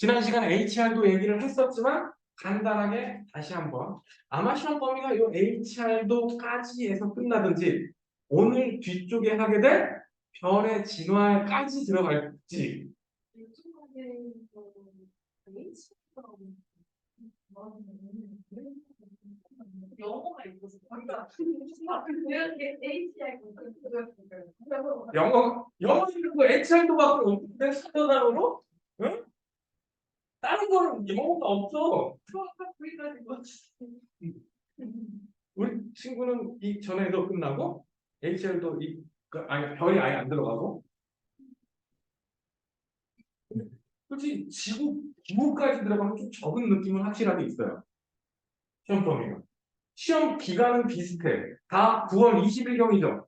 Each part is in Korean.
지난 시간에 HR도 얘기를 했었지만 간단하게 다시 한번 아마 시험 범위가 이 HR도까지에서 끝나든지 오늘 뒤쪽에 하게 될 별의 진화까지 들어갈지 영어가 있어서 영어 있는 거 HR도밖에 없는데 수도 단어로? 응? 다른 거는 영어가 없어. 우리 친구는 이 전에도 끝나고 HL도 아니 별이 아예 안 들어가고 솔직히 지구까지 들어가면 좀 적은 느낌은 확실하게 있어요. 시험 범위가. 시험 기간은 비슷해. 다 9월 20일경이죠.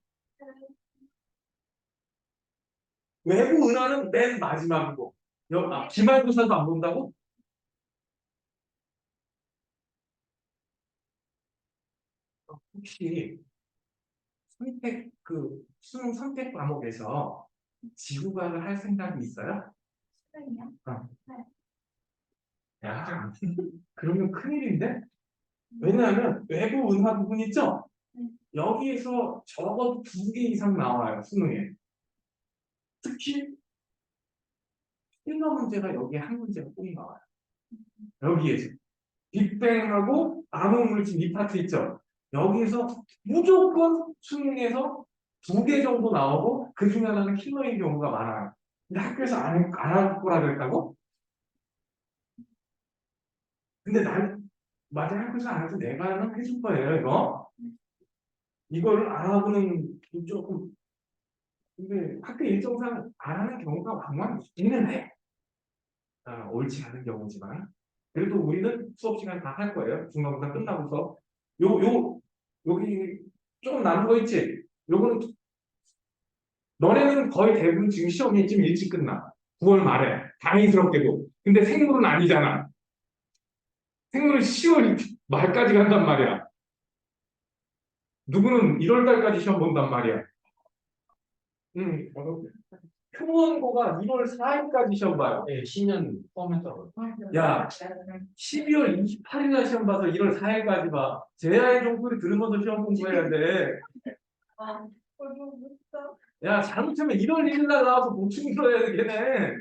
외부 은하는 맨 마지막이고 기말고사도 안 본다고? 혹시 수능 선택 과목에서 지구과를 할 생각이 있어요? 어. 야, 그러면 큰일인데? 왜냐하면 외부 은하 부분 있죠? 여기에서 적어도 2개 이상 나와요, 수능에. 특히 필러 문제가 여기에 한 문제가 꼭 나와요. 여기에서. 빅뱅하고 암호물질 이 파트 있죠? 여기에서 무조건 수능에서 2개 정도 나오고 그 중에 하나는 킬러인 경우가 많아요. 근데 학교에서 안 할 거라 그랬다고? 근데 맞아, 학교에서 안 해서 내가 해줄 거예요, 이거. 이걸 안 하고는 조금, 근데 학교 일정상 안 하는 경우가 왕왕 있기는 해. 옳지 않은 경우지만. 그래도 우리는 수업 시간 다 할 거예요. 중간고사 끝나고서. 여기 조금 남은 거 있지? 요거는 너네는 거의 대부분 지금 시험이 좀 일찍 끝나. 9월 말에. 다행스럽게도. 근데 생물은 아니잖아. 생물은 10월 말까지 간단 말이야. 누구는 1월 달까지 시험 본단 말이야. 표본고가 1월 4일까지 시험 봐요. 네, 10년 포함해서. 야, 12월 28일 날 시험 봐서 1월 4일까지 봐. 제아의 종소리 들으면서 시험 공부해야 돼. 야, 잘못하면 1월 1일 날 나와서 보충 들어야 되겠네.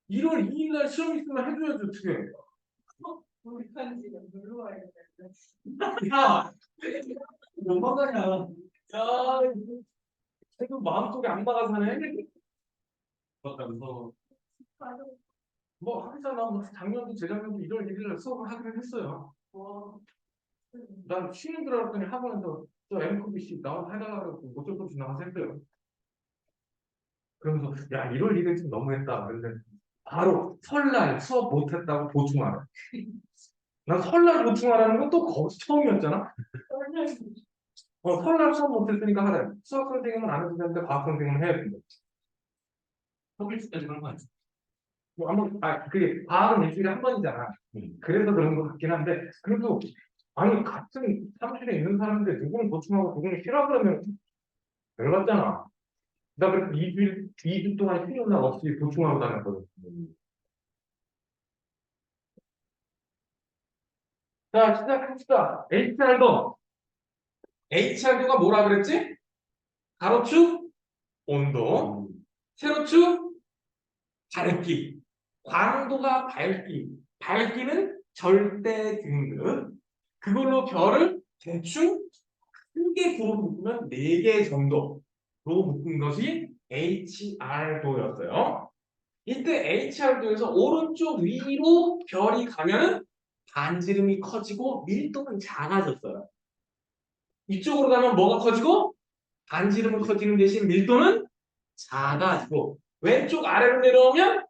1월 2일 날 시험 있으면 해줘야지, 어떻게. 우리 편지가 놀러 와야겠다. 야, 넘어가냐. 야, 쟤도 마음속에 악마가 사네. 그렇다면서 뭐, 하기잖아. 작년도 재작년도 1월 1일 날 수업을 하기로 했어요. 난 쉬는 줄 알았더니 학원에서 저 MCBC 나와서 해달라고 어쩔 수 없이 나와서 했어요. 그러면서 야 1월 1일 좀 너무했다. 그런데 바로 설날 수업 못했다고 보충하라. 난 설날 보충하라는 건 또 거기서 처음이었잖아. 설날 수업 못했으니까 하래. 수학 선생님은 안 해도 되는데 과학 선생님은 해야 된다. 서울시까지 그런 거 아니야? 뭐 한번 그게 과학은 일주일에 한 번이잖아. 그래서 그런 것 같긴 한데 그래도 아니 같은 사무실에 있는 사람인데 누구는 보충하고 누구는 쉬라 그러면 열받잖아. 나 그래서 2주 동안 쉬는 날 없이 보충하고 다녔거든. 자, 시작합시다. HR도가 뭐라 그랬지? 가로축 온도, 세로축 밝기, 광도가 밝기는 절대 등급. 그걸로 별을 대충 크게 구로 묶으면 4개 정도로 묶은 것이 HR도였어요. 이때 HR도에서 오른쪽 위로 별이 가면 반지름이 커지고 밀도는 작아졌어요. 이쪽으로 가면 뭐가 커지고 반지름은 커지는 대신 밀도는 작아지고 왼쪽 아래로 내려오면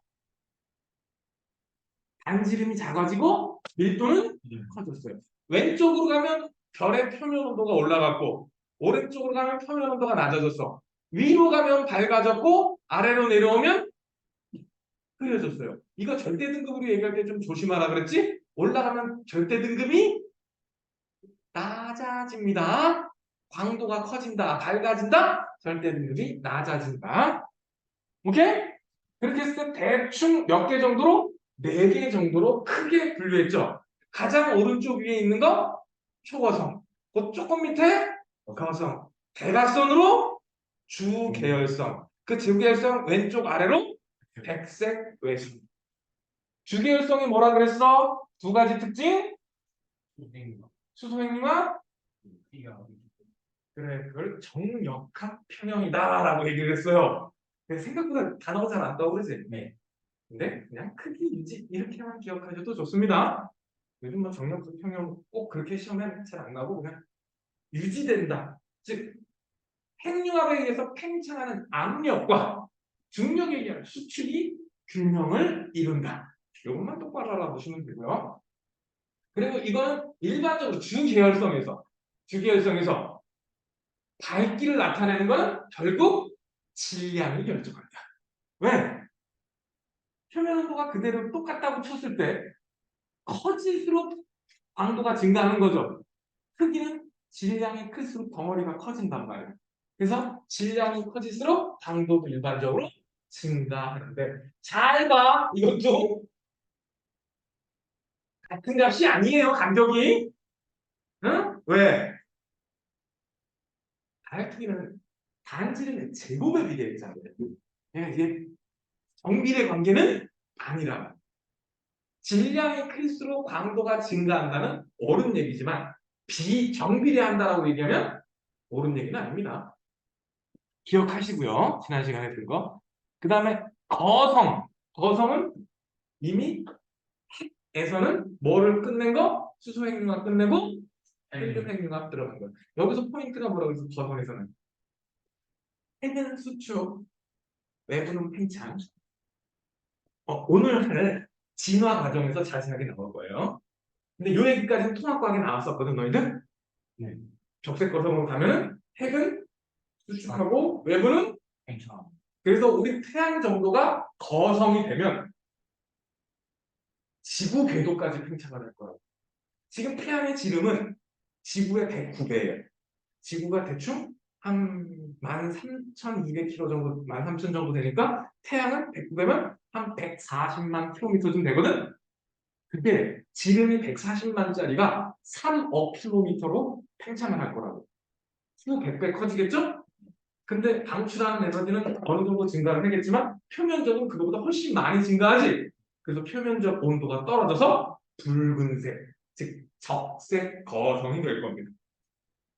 반지름이 작아지고 밀도는 커졌어요. 왼쪽으로 가면 별의 표면 온도가 올라갔고 오른쪽으로 가면 표면 온도가 낮아졌어. 위로 가면 밝아졌고 아래로 내려오면 흐려졌어요. 이거 절대 등급으로 얘기할 때 좀 조심하라 그랬지? 올라가면 절대 등급이 낮아집니다. 광도가 커진다, 밝아진다, 절대 등급이 낮아진다. 오케이? 그렇게 했을 때 대충 몇 개 정도로? 4개 정도로 크게 분류했죠. 가장 오른쪽 위에 있는 거 초거성, 그 조금 밑에 거성, 대각선으로 주계열성, 그 주계열성 왼쪽 아래로 백색 외성. 주계열성이 뭐라 그랬어? 두 가지 특징? 수소행리와 그래, 그걸 정역합 평형이다라고 얘기를 했어요. 근데 생각보다 단어가 잘 안 떠오르지? 네. 근데 그냥 크기 유지 이렇게만 기억하셔도 좋습니다. 요즘 뭐 정역합 평형 꼭 그렇게 시험에 잘 안 나고 그냥 유지된다. 즉 핵융합에 의해서 팽창하는 압력과 중력에 의한 수축이 균형을 이룬다. 이것만 똑바로 알아보시면 되고요. 그리고 이거는 일반적으로 주계열성에서 밝기를 나타내는 것은 결국 질량이 결정한다. 왜? 표면 온도가 그대로 똑같다고 쳤을 때 커질수록 광도가 증가하는 거죠. 크기는 질량이 클수록 덩어리가 커진단 말이에요. 그래서 질량이 커질수록 강도도 일반적으로 증가하는데 잘 봐. 이것도 같은 값이 아니에요. 간격이. 응? 왜? 다이어트기는 단지름의 제곱에 비례했잖아요. 그러니까 이게 정비례 관계는 아니라 질량이 클수록 광도가 증가한다는 옳은 얘기지만 비정비례한다라고 얘기하면 옳은 얘기는 아닙니다. 기억하시고요. 지난 시간에 든 거. 그 다음에 거성. 거성은 이미 핵에서는 뭐를 끝낸 거? 수소핵융합 끝내고 헬륨핵융합 들어간 거. 여기서 포인트가 뭐라고 해서 거성에서는 핵은 수축, 외부는 팽창. 오늘 할 진화 과정에서 자세하게 나올 거예요. 근데 요 얘기까지는 통합과학에 나왔었거든, 너희들? 네. 적색 거성으로 가면은 핵은 수축하고 외부는 팽창. 그래서 우리 태양 정도가 거성이 되면 지구 궤도까지 팽창을 할 거라고. 지금 태양의 지름은 지구의 109배예요. 지구가 대충 한 13,200km 정도, 13,000 정도 되니까 태양은 109배면 한 140만 킬로미터쯤 되거든? 그게 지름이 140만짜리가 3억 킬로미터로 팽창을 할 거라고. 수 100배 커지겠죠? 근데 방출하는 에너지는 어느 정도 증가를 하겠지만 표면적은 그거보다 훨씬 많이 증가하지. 그래서 표면적 온도가 떨어져서 붉은색, 즉 적색 거성이 될 겁니다.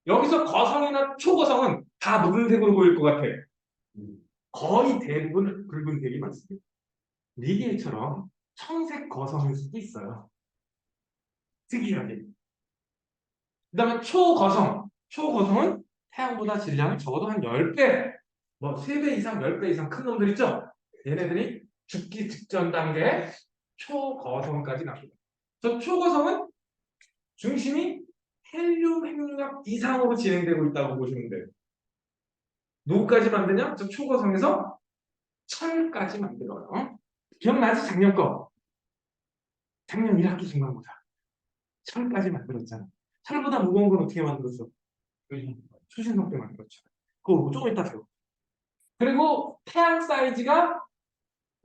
여기서 거성이나 초거성은 다 무슨 색으로 보일 것 같아? 거의 대부분 붉은색이 많습니다. 리디에처럼 청색 거성일 수도 있어요. 특이하게. 그 다음에 초거성. 초거성은 태양보다 질량이 적어도 한 10배, 뭐 3배 이상, 10배 이상 큰 놈들 있죠? 얘네들이 죽기 직전 단계 초거성까지 납니다. 저 초거성은 중심이 헬륨 핵융합 이상으로 진행되고 있다고 보시면 돼요. 누구까지 만드냐? 저 초거성에서 철까지 만들어요. 기억나지? 작년 거. 작년 1학기 중간고사. 철까지 만들었잖아. 철보다 무거운 건 어떻게 만들었어? 초신성 때 만들었죠. 그거 조금 이따 배워. 그리고 태양 사이즈가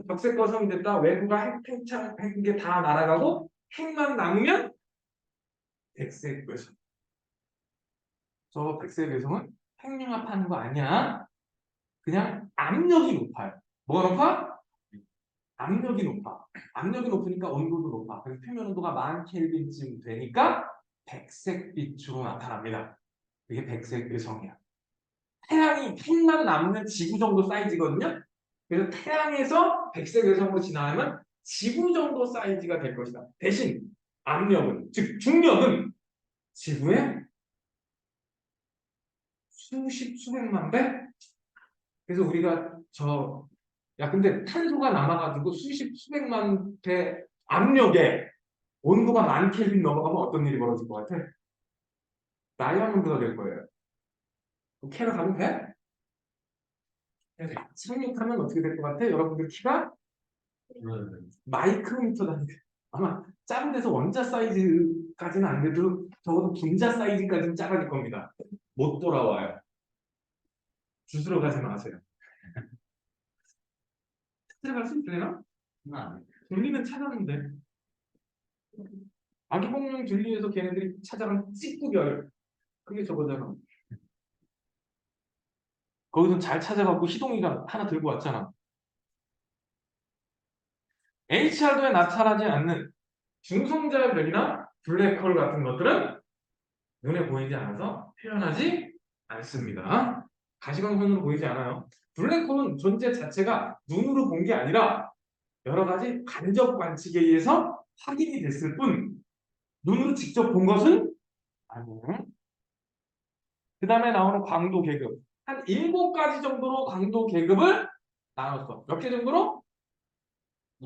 적색 거성이 됐다. 외부가 핵 팽창, 핵이 다 날아가고 핵만 남으면 백색 외성. 저 백색 외성은 핵융합하는 거 아니야. 그냥 압력이 높아요. 뭐가 높아? 압력이 높아. 압력이 높으니까 온도도 높아. 그래서 표면 온도가 10,000켈빈쯤 되니까 백색 빛으로 나타납니다. 이게 백색 외성이야. 태양이 핵만 남는 지구 정도 사이즈거든요. 그래서 태양에서 백색 외성으로 진화하면 지구 정도 사이즈가 될 것이다. 대신 압력은, 즉 중력은 지구의 수십, 수백만 배? 그래서 우리가 야, 근데 탄소가 남아가지고 수십, 수백만 배 압력에 온도가 10,000켈빈 넘어가면 어떤 일이 벌어질 것 같아? 다이아몬드가 될 거예요. 캐러 가면 돼? 착륙하면 어떻게 될 것 같아? 여러분들 키가 마이크로미터 단위. 아마 작은 데서 원자 사이즈까지는 안 돼도 적어도 분자 사이즈까지는 작아질 겁니다. 못 돌아와요. 주스러 가지 마세요. 찾아갈 수 있으려나? 아, 둘리는 찾았는데. 아기공룡 둘리에서 걔네들이 찾아간 찌꾸별. 그게 저거잖아. 거기서 잘 찾아갖고 희동이가 하나 들고 왔잖아. HR도에 나타나지 않는 중성자별이나 블랙홀 같은 것들은 눈에 보이지 않아서 표현하지 않습니다. 가시광선으로 보이지 않아요. 블랙홀은 존재 자체가 눈으로 본 게 아니라 여러 가지 간접 관측에 의해서 확인이 됐을 뿐 눈으로 직접 본 것은 아니에요. 그 다음에 나오는 광도 계급. 한 7가지 정도로 광도 계급을 나눴어. 몇 개 정도로?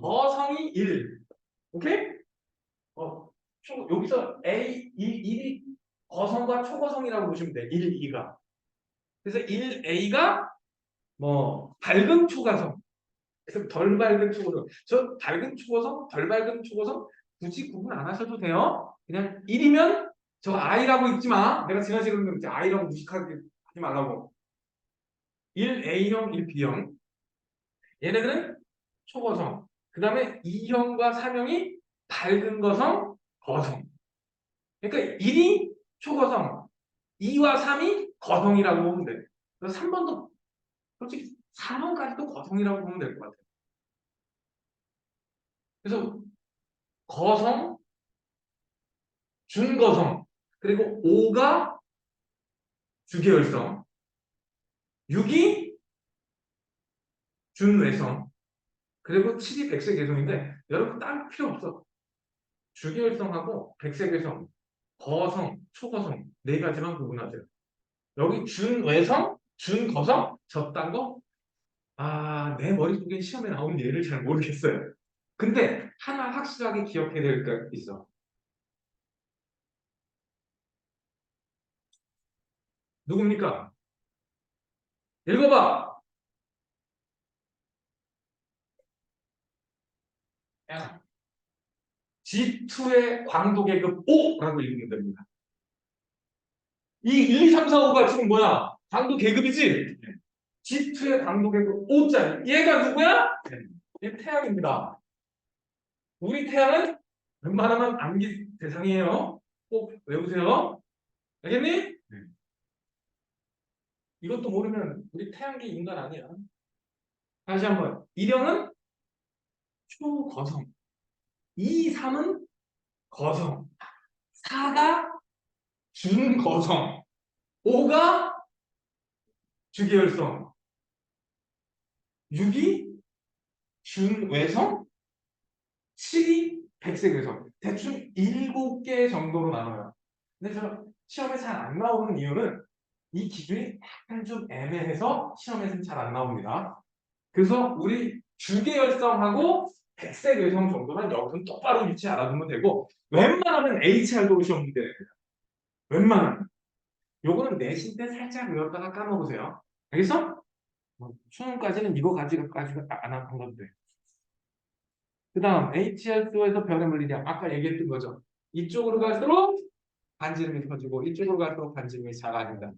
거성이 1. 오케이? 여기서 A, 1이 거성과 초거성이라고 보시면 돼. 1, 2가. 그래서 1A가 뭐 밝은 초가성. 그래서 덜 밝은 초고성. 저 밝은 초고성, 덜 밝은 초고성 굳이 구분 안 하셔도 돼요. 그냥 1이면 저 I라고 읽지 마. 내가 지난시간에 그랬는데 I라고 무식하게 하지 말라고. 1A형, 1B형. 얘네들은 초고성. 그 다음에 2형과 3형이 밝은 거성, 거성. 그러니까 1이 초거성, 2와 3이 거성이라고 보면 돼. 그래서 3번도 솔직히 4번까지도 거성이라고 보면 될 것 같아요. 그래서 거성, 준거성, 그리고 5가 주계열성, 6이 준외성, 그리고 7이 백색외성인데 여러분 따로 필요 없어. 주계열성하고 백색외성, 거성, 초거성 4가지만 구분하세요. 여기 준외성, 준거성, 저딴 거? 내 머릿속에 시험에 나온 예를 잘 모르겠어요. 근데 하나 확실하게 기억해야 될 게 있어. 누굽니까? 읽어봐. 야, G2의 광도 계급 5라고 읽으면 됩니다. 이 1, 2, 3, 4, 5가 지금 뭐야? 광도 계급이지? G2의 광도 계급 5짜리. 얘가 누구야? 얘 태양입니다. 우리 태양은 웬만하면 암기 대상이에요. 꼭 외우세요. 알겠니? 이것도 모르면 우리 태양계 인간 아니야. 다시 한번. 1형은 초거성. 2, 3은 거성. 4가 준거성. 5가 주계열성. 6이 준외성. 7이 백색외성. 대충 7개 정도로 나눠요. 근데 저 시험에 잘 안 나오는 이유는 이 기준이 약간 좀 애매해서 시험에서는 잘 안 나옵니다. 그래서 우리 주계열성하고 백색외성 정도는 여기서 똑바로 위치 알아두면 되고 웬만하면 HR도 시험 문제 웬만하면 요거는 내신 때 살짝 외웠다가 까먹으세요. 알겠어? 수능까지는 이거 가지고 안 하면 돼. 그 다음 HR도에서 변의 물리량 아까 얘기했던 거죠. 이쪽으로 갈수록 반지름이 커지고 이쪽으로 갈수록 반지름이 작아진다.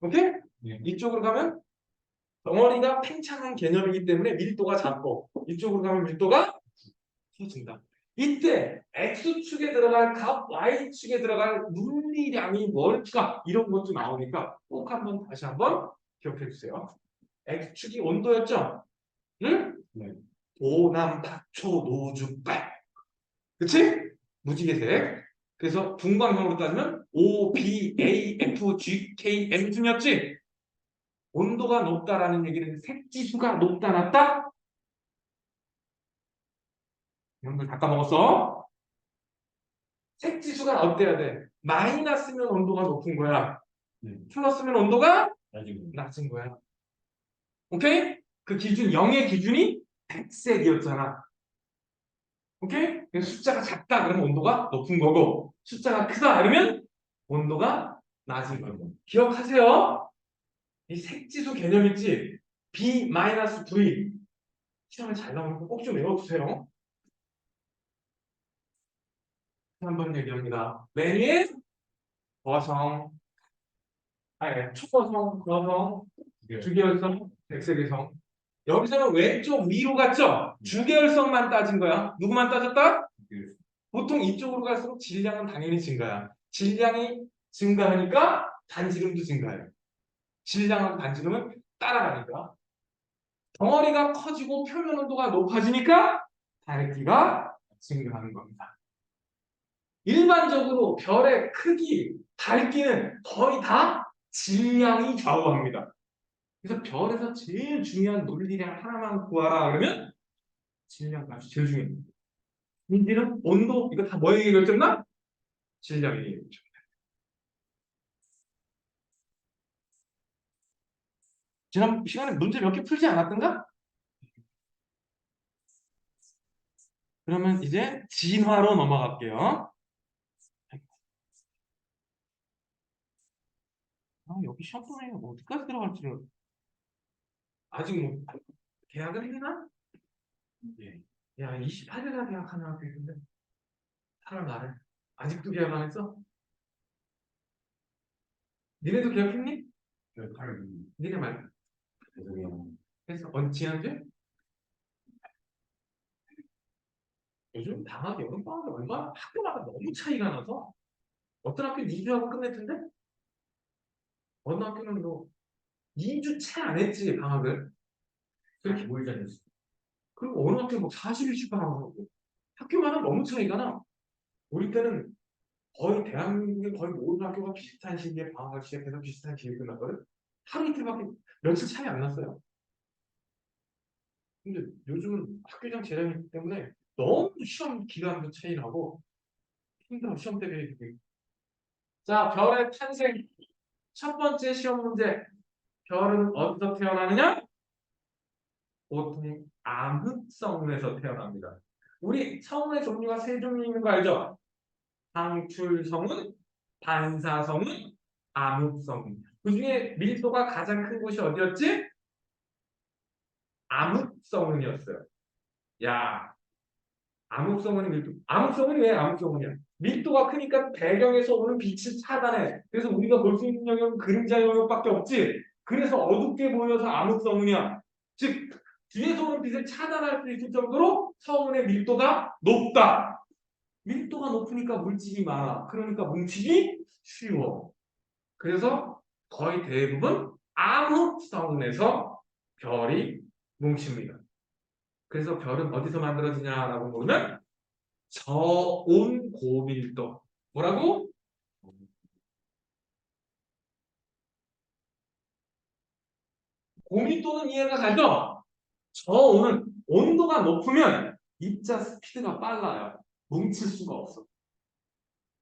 오케이? 이쪽으로 가면 덩어리가 팽창한 개념이기 때문에 밀도가 작고 이쪽으로 가면 밀도가 커진다. 이때 X축에 들어갈 값, Y축에 들어갈 물리량이 뭘까? 이런 것도 나오니까 꼭 한번 다시 한번 기억해 주세요. X축이 온도였죠? 응? 네. 도남, 박초, 노주, 빨. 그치? 무지개색. 그래서 분광형으로 따지면 O, B, A, F, G, K, M 중이었지? 온도가 높다라는 얘기는 색지수가 높다, 낮다? 여러분들 다 까먹었어? 색지수가 어때야 돼? 마이너스면 온도가 높은 거야. 플러스면 온도가 나중에. 낮은 거야. 오케이? 그 기준, 0의 기준이 백색이었잖아. 오케이? 그래서 숫자가 작다 그러면 온도가 높은 거고 숫자가 크다 그러면 온도가 낮은 거고. 기억하세요. 이 색지수 개념 있지? B-V 시험에 잘 나오니까 꼭 좀 외워두세요. 한번 얘기합니다. 맨 위에 거성, 초거성, 거성, 주계열성, 백색외성 여기서는 왼쪽 위로 갔죠? 주계열성만 따진 거야. 누구만 따졌다? 보통 이쪽으로 갈수록 질량은 당연히 증가야. 질량이 증가하니까 반지름도 증가해요. 질량하고 반지름은 따라가니까. 덩어리가 커지고 표면 온도가 높아지니까 밝기가 증가하는 겁니다. 일반적으로 별의 크기, 밝기는 거의 다 질량이 좌우합니다. 그래서 별에서 제일 중요한 논리량 하나만 구하라 그러면 질량 값이 제일 중요합니다. 인지는 온도 이거 다 뭐에 결정나? 질량에 결정. 지난 시간에 문제 몇 개 풀지 않았던가? 그러면 이제 진화로 넘어갈게요. 여기 시험 보면 어디까지 들어갈지를 아직 뭐 계약을 했나? 예. 야, 28일날 계약하는 학교 있는데 8월 말에 아직도 계약 안 했어? 니네도 계약했니? 저 팔. 니네 말 죄송해요. 했어? 지난주에? 요즘 방학, 여름방학이 얼마나 학교마다 너무 차이가 나서 어떤 학교는 2주 하고 끝낼 텐데 어느 학교는 뭐 2주 채 안 했지 방학을. 그렇게 뭘 잘했어? 그리고 어느 학교는 뭐 40일씩 방학하고 학교마다 너무 차이가 나. 우리 때는 거의 대한민국의 거의 모든 학교가 비슷한 시기에 방학을 시작해서 비슷한 시기에 끝났거든. 하루 이틀밖에 며칠 차이 안 났어요. 근데 요즘은 학교장 재량이기 때문에 너무 시험 기간도 차이 나고 힘들어 시험 대비. 자, 별의 탄생 첫 번째 시험 문제. 별은 어디서 태어나느냐? 보통 암흑성운에서 태어납니다. 우리 성운의 종류가 세 종류 있는 거 알죠? 상출성운, 반사성운, 암흑성운. 그 중에 밀도가 가장 큰 곳이 어디였지? 암흑성운이었어요. 야, 암흑성운이 밀도. 암흑성운이 왜 암흑성운이야? 밀도가 크니까 배경에서 오는 빛을 차단해. 그래서 우리가 볼 수 있는 영역은 그림자 영역밖에 없지. 그래서 어둡게 보여서 암흑성운이야. 즉 뒤에서 오는 빛을 차단할 수 있을 정도로 성운의 밀도가 높다. 밀도가 높으니까 물질이 많아. 그러니까 뭉치기 쉬워. 그래서 거의 대부분 암흑성운에서 별이 뭉칩니다. 그래서 별은 어디서 만들어지냐라고 보면 저온 고밀도. 뭐라고? 고밀도는 이해가 가죠? 저온은 온도가 높으면 입자 스피드가 빨라요. 뭉칠 수가 없어.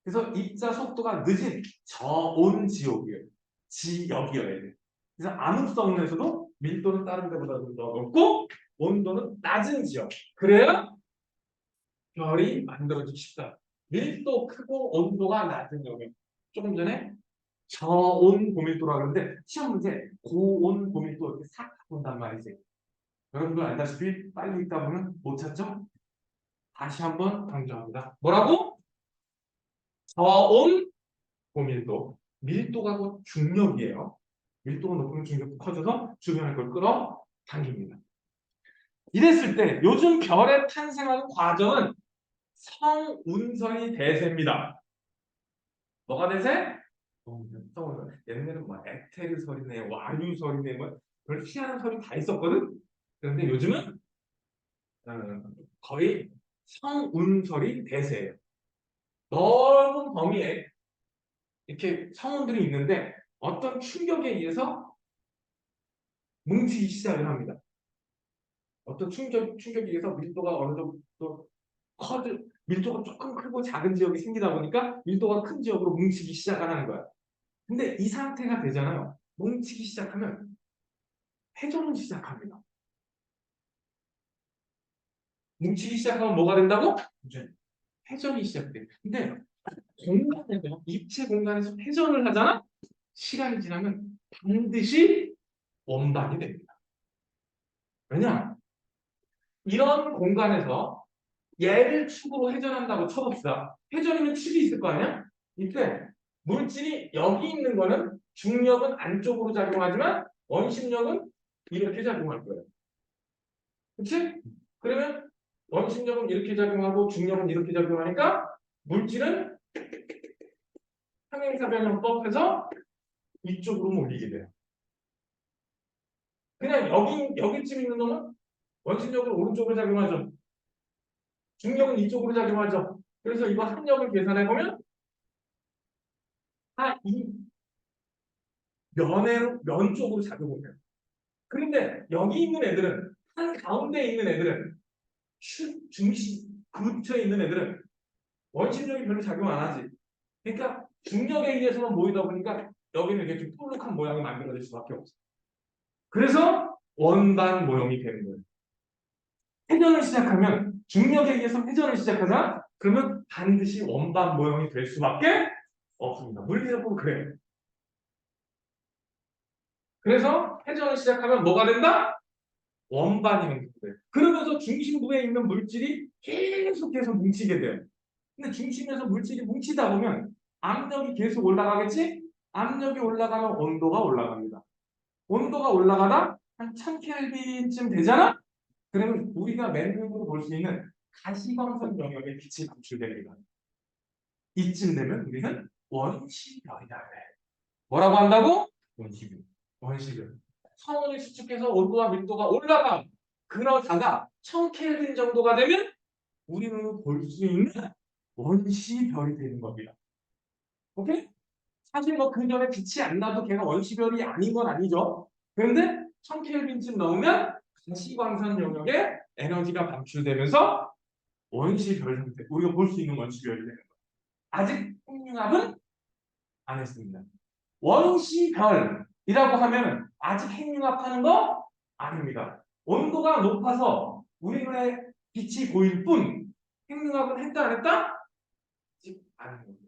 그래서 입자 속도가 늦은 저온 지역이에요. 지역이어야 돼. 그래서 암흑성운에서도 밀도는 다른 데보다 좀 더 높고 온도는 낮은 지역. 그래야 별이 만들어지기 쉽다. 밀도 크고 온도가 낮은 영역. 조금 전에 저온 고밀도라고 하는데 시험 문제 고온 고밀도 이렇게 싹 본단 말이지. 여러분들 알다시피 빨리 읽다 보면 못 찾죠? 다시 한번 강조합니다. 뭐라고? 저온 고밀도. 밀도가 곧 중력이에요. 밀도가 높으면 중력도 커져서 주변의 걸 끌어 당깁니다. 이랬을 때 요즘 별의 탄생하는 과정은 성운선이 대세입니다. 뭐가 대세? 성운선. 옛날에는 뭐 에테르설이네, 와유설이네, 뭐 별 희한한 설이 다 있었거든. 그런데 요즘은 거의 성운설이 대세예요. 넓은 범위에 이렇게 성운들이 있는데 어떤 충격에 의해서 뭉치기 시작을 합니다. 어떤 충격에 의해서 밀도가 어느 정도 밀도가 조금 크고 작은 지역이 생기다 보니까 밀도가 큰 지역으로 뭉치기 시작하는 거야. 근데 이 상태가 되잖아요. 뭉치기 시작하면 회전을 시작합니다. 뭉치기 시작하면 뭐가 된다고? 회전이 시작돼. 근데 공간에서 입체 공간에서 회전을 하잖아. 시간이 지나면 반드시 원반이 됩니다. 왜냐? 이런 공간에서 얘를 축으로 회전한다고 쳐봅시다. 회전이면 축이 있을 거 아니야? 이때 물질이 여기 있는 거는 중력은 안쪽으로 작용하지만 원심력은 이렇게 작용할 거예요. 그치? 그러면 원심력은 이렇게 작용하고 중력은 이렇게 작용하니까 물질은 항행사 변형법에서 이쪽으로 몰리게 돼요. 그냥 여기쯤 있는 놈은 원심력은 오른쪽으로 작용하죠. 중력은 이쪽으로 작용하죠. 그래서 이거 합력을 계산해 보면 이 면 쪽으로 작용을 해요. 그런데 여기 있는 애들은 한 가운데 있는 애들은 중심 근처에 있는 애들은 원심력이 별로 작용 안 하지. 그러니까 중력에 의해서만 모이다 보니까 여기는 이렇게 좀 볼록한 모양이 만들어질 수밖에 없어. 그래서 원반 모형이 되는 거예요. 회전을 시작하면 중력에 의해서 회전을 시작하자 그러면 반드시 원반 모형이 될 수밖에 없습니다. 물리적으로 그래요. 그래서 회전을 시작하면 뭐가 된다? 원반이 형성돼요. 그러면서 중심부에 있는 물질이 계속해서 뭉치게 돼요. 근데 중심에서 물질이 뭉치다 보면 압력이 계속 올라가겠지? 압력이 올라가면 온도가 올라갑니다. 온도가 올라가다 한 1000켈빈쯤 되잖아? 그러면 우리가 맨눈으로 볼 수 있는 가시광선 영역의 빛이 방출됩니다. 이쯤 되면 우리는 원시별이다 그래. 뭐라고 한다고? 원시별. 원시별. 성운을 수축해서 온도와 밀도가 올라가. 그러다가 1000켈빈 정도가 되면 우리는 볼 수 있는 원시별이 되는 겁니다. 오케이? 사실 뭐 그 전에 빛이 안 나도 걔가 원시별이 아닌 건 아니죠. 그런데 1000켈빈쯤 넘으면 가시광선 영역에 에너지가 방출되면서 원시별 상태, 우리가 볼 수 있는 원시별이 되는 거예요. 아직 핵융합은 안 했습니다. 원시별이라고 하면 아직 핵융합하는 거 아닙니다. 온도가 높아서 우리 눈에 빛이 보일 뿐 핵융합은 했다 안 했다? 아직 안 합니다.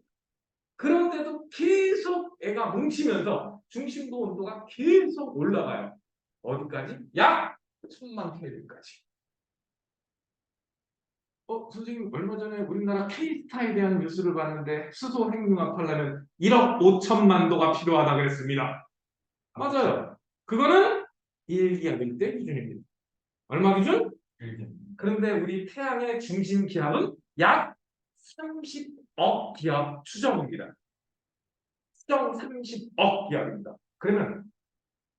그런데도 계속 애가 뭉치면서 중심도 온도가 계속 올라가요. 어디까지? 약 1000만 켈빈까지. 선생님 얼마 전에 우리나라 K스타에 대한 뉴스를 봤는데 수소 핵융합하려면 1억 5천만 도가 필요하다 그랬습니다. 맞아요. 그거는 1기압일 때 기준입니다. 얼마 기준? 1기압. 그런데 우리 태양의 중심 기압은 약 30억 기압 추정입니다. 추정 30억 기압입니다. 그러면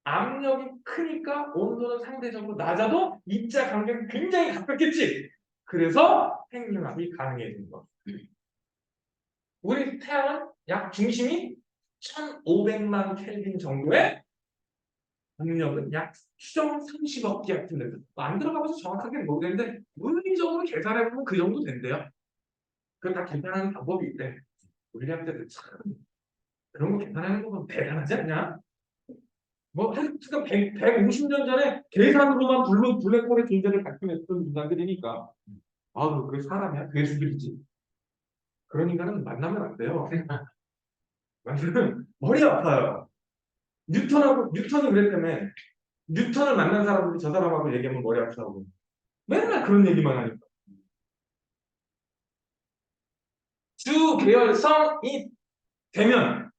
압력이 크니까 온도는 상대적으로 낮아도 입자 간격이 굉장히 가깝겠지. 그래서 핵융합이 가능해진 거. 우리 태양은 약 중심이 1500만 켈빈 정도의 압력은 약 추정 30억 기압쯤 됩니다. 안 들어가봐서 정확하게 모르겠는데 물리적으로 계산해보면 그 정도 된대요. 그걸 다 계산하는 방법이 있대. 물리학자들 참 그런 거 계산하는 거 보면 대단하지 않냐? 뭐 하여튼 150년 전에 계산으로만 블랙홀의 존재를 밝혀냈던 인간들이니까 그게 사람이야? 괴수들이지. 그런 인간은 만나면 안 돼요. 만나면 머리 아파요. 뉴턴이 그랬다며. 뉴턴을 만난 사람들이 저 사람하고 얘기하면 머리 아프다고. 맨날 그런 얘기만 하니까. 주 계열성이 되면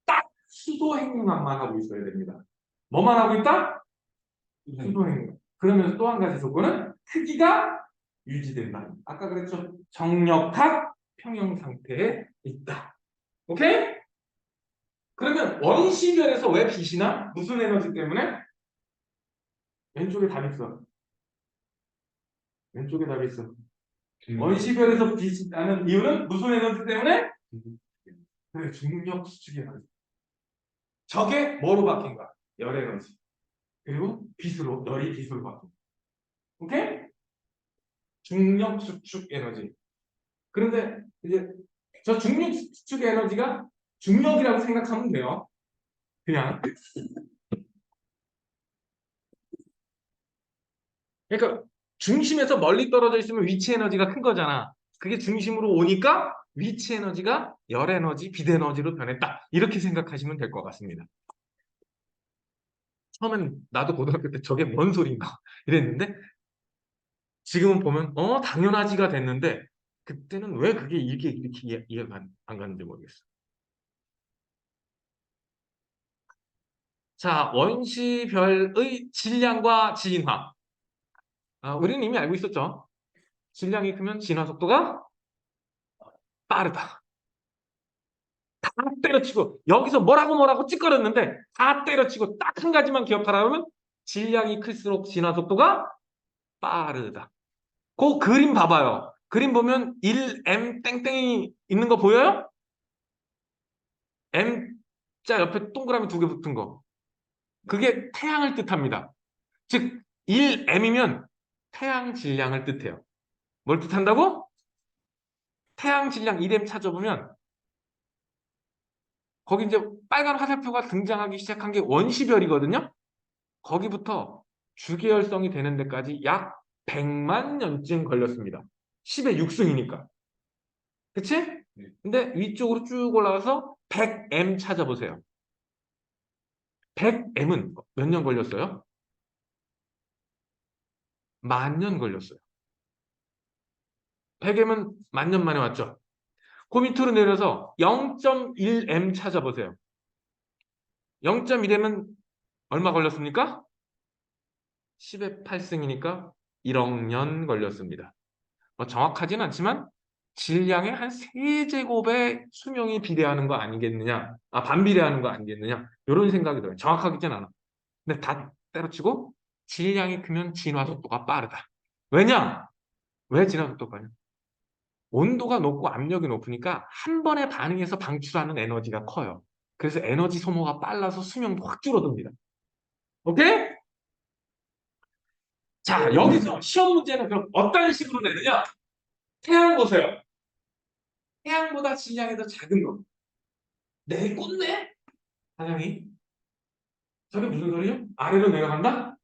딱 수도 행동만 하고 있어야 됩니다. 뭐만 하고 있다? 수도 행동. 그러면서 또 한 가지 조건은 크기가 유지된다. 아까 그랬죠? 정력학 평형 상태에 있다. 오케이? 그러면 원시별에서 왜 빛이 나? 무슨 에너지 때문에? 왼쪽에 답 있어. 왼쪽에 답 있어. 원시별에서 빛이 나는 이유는 무슨 에너지 때문에? 그래, 중력 수축 에너지. 저게 뭐로 바뀐가? 열 에너지. 그리고 빛으로, 열이 빛으로 바뀐다. 오케이? 중력 수축 에너지. 그런데 이제 저 중력 수축 에너지가 중력이라고 생각하면 돼요. 그냥. 그러니까 중심에서 멀리 떨어져 있으면 위치 에너지가 큰 거잖아. 그게 중심으로 오니까 위치 에너지가 열 에너지, 빛 에너지로 변했다. 이렇게 생각하시면 될 것 같습니다. 처음엔 나도 고등학교 때 저게 뭔 소린가 이랬는데 지금은 보면 당연하지가 됐는데 그때는 왜 그게 이렇게 이해가 안 가는지 모르겠어. 자, 원시별의 질량과 진화. 우리는 이미 알고 있었죠. 질량이 크면 진화 속도가 빠르다. 다 때려치고 여기서 뭐라고 찌꺼렸는데 다 때려치고 딱 한 가지만 기억하라면 질량이 클수록 진화 속도가 빠르다. 그 그림 봐봐요. 그림 보면 1m 땡땡이 있는 거 보여요? M자 옆에 동그라미 2개 붙은 거. 그게 태양을 뜻합니다. 즉 1m이면 태양 질량을 뜻해요. 뭘 뜻한다고? 태양 질량 1m 찾아보면 거기 이제 빨간 화살표가 등장하기 시작한 게 원시별이거든요. 거기부터 주계열성이 되는 데까지 약 100만 년쯤 걸렸습니다. 10의 6승이니까. 그치? 네. 근데 위쪽으로 쭉 올라가서 100m 찾아보세요. 100m은 몇 년 걸렸어요? 10,000년 걸렸어요. 100m은 10,000년 만에 왔죠. 그 밑으로 내려서 0.1m 찾아보세요. 0.1m은 얼마 걸렸습니까? 10의 8승이니까 1억 년 걸렸습니다. 정확하진 않지만 질량의 한 3제곱의 수명이 비례하는 거 아니겠느냐, 반비례하는 거 아니겠느냐, 이런 생각이 들어요. 정확하긴 않아. 근데 다 때려치고 질량이 크면 진화 속도가 빠르다. 왜냐? 왜 진화 속도가 빠르냐? 온도가 높고 압력이 높으니까 한 번에 반응해서 방출하는 에너지가 커요. 그래서 에너지 소모가 빨라서 수명도 확 줄어듭니다. 오케이? 자, 여기서 시험 문제는 그럼 어떤 식으로 내느냐? 태양 보세요. 태양보다 질량이 더 작은 거. 내꽂네? 사장이. 저게 무슨 소리요? 아래로 내려간다?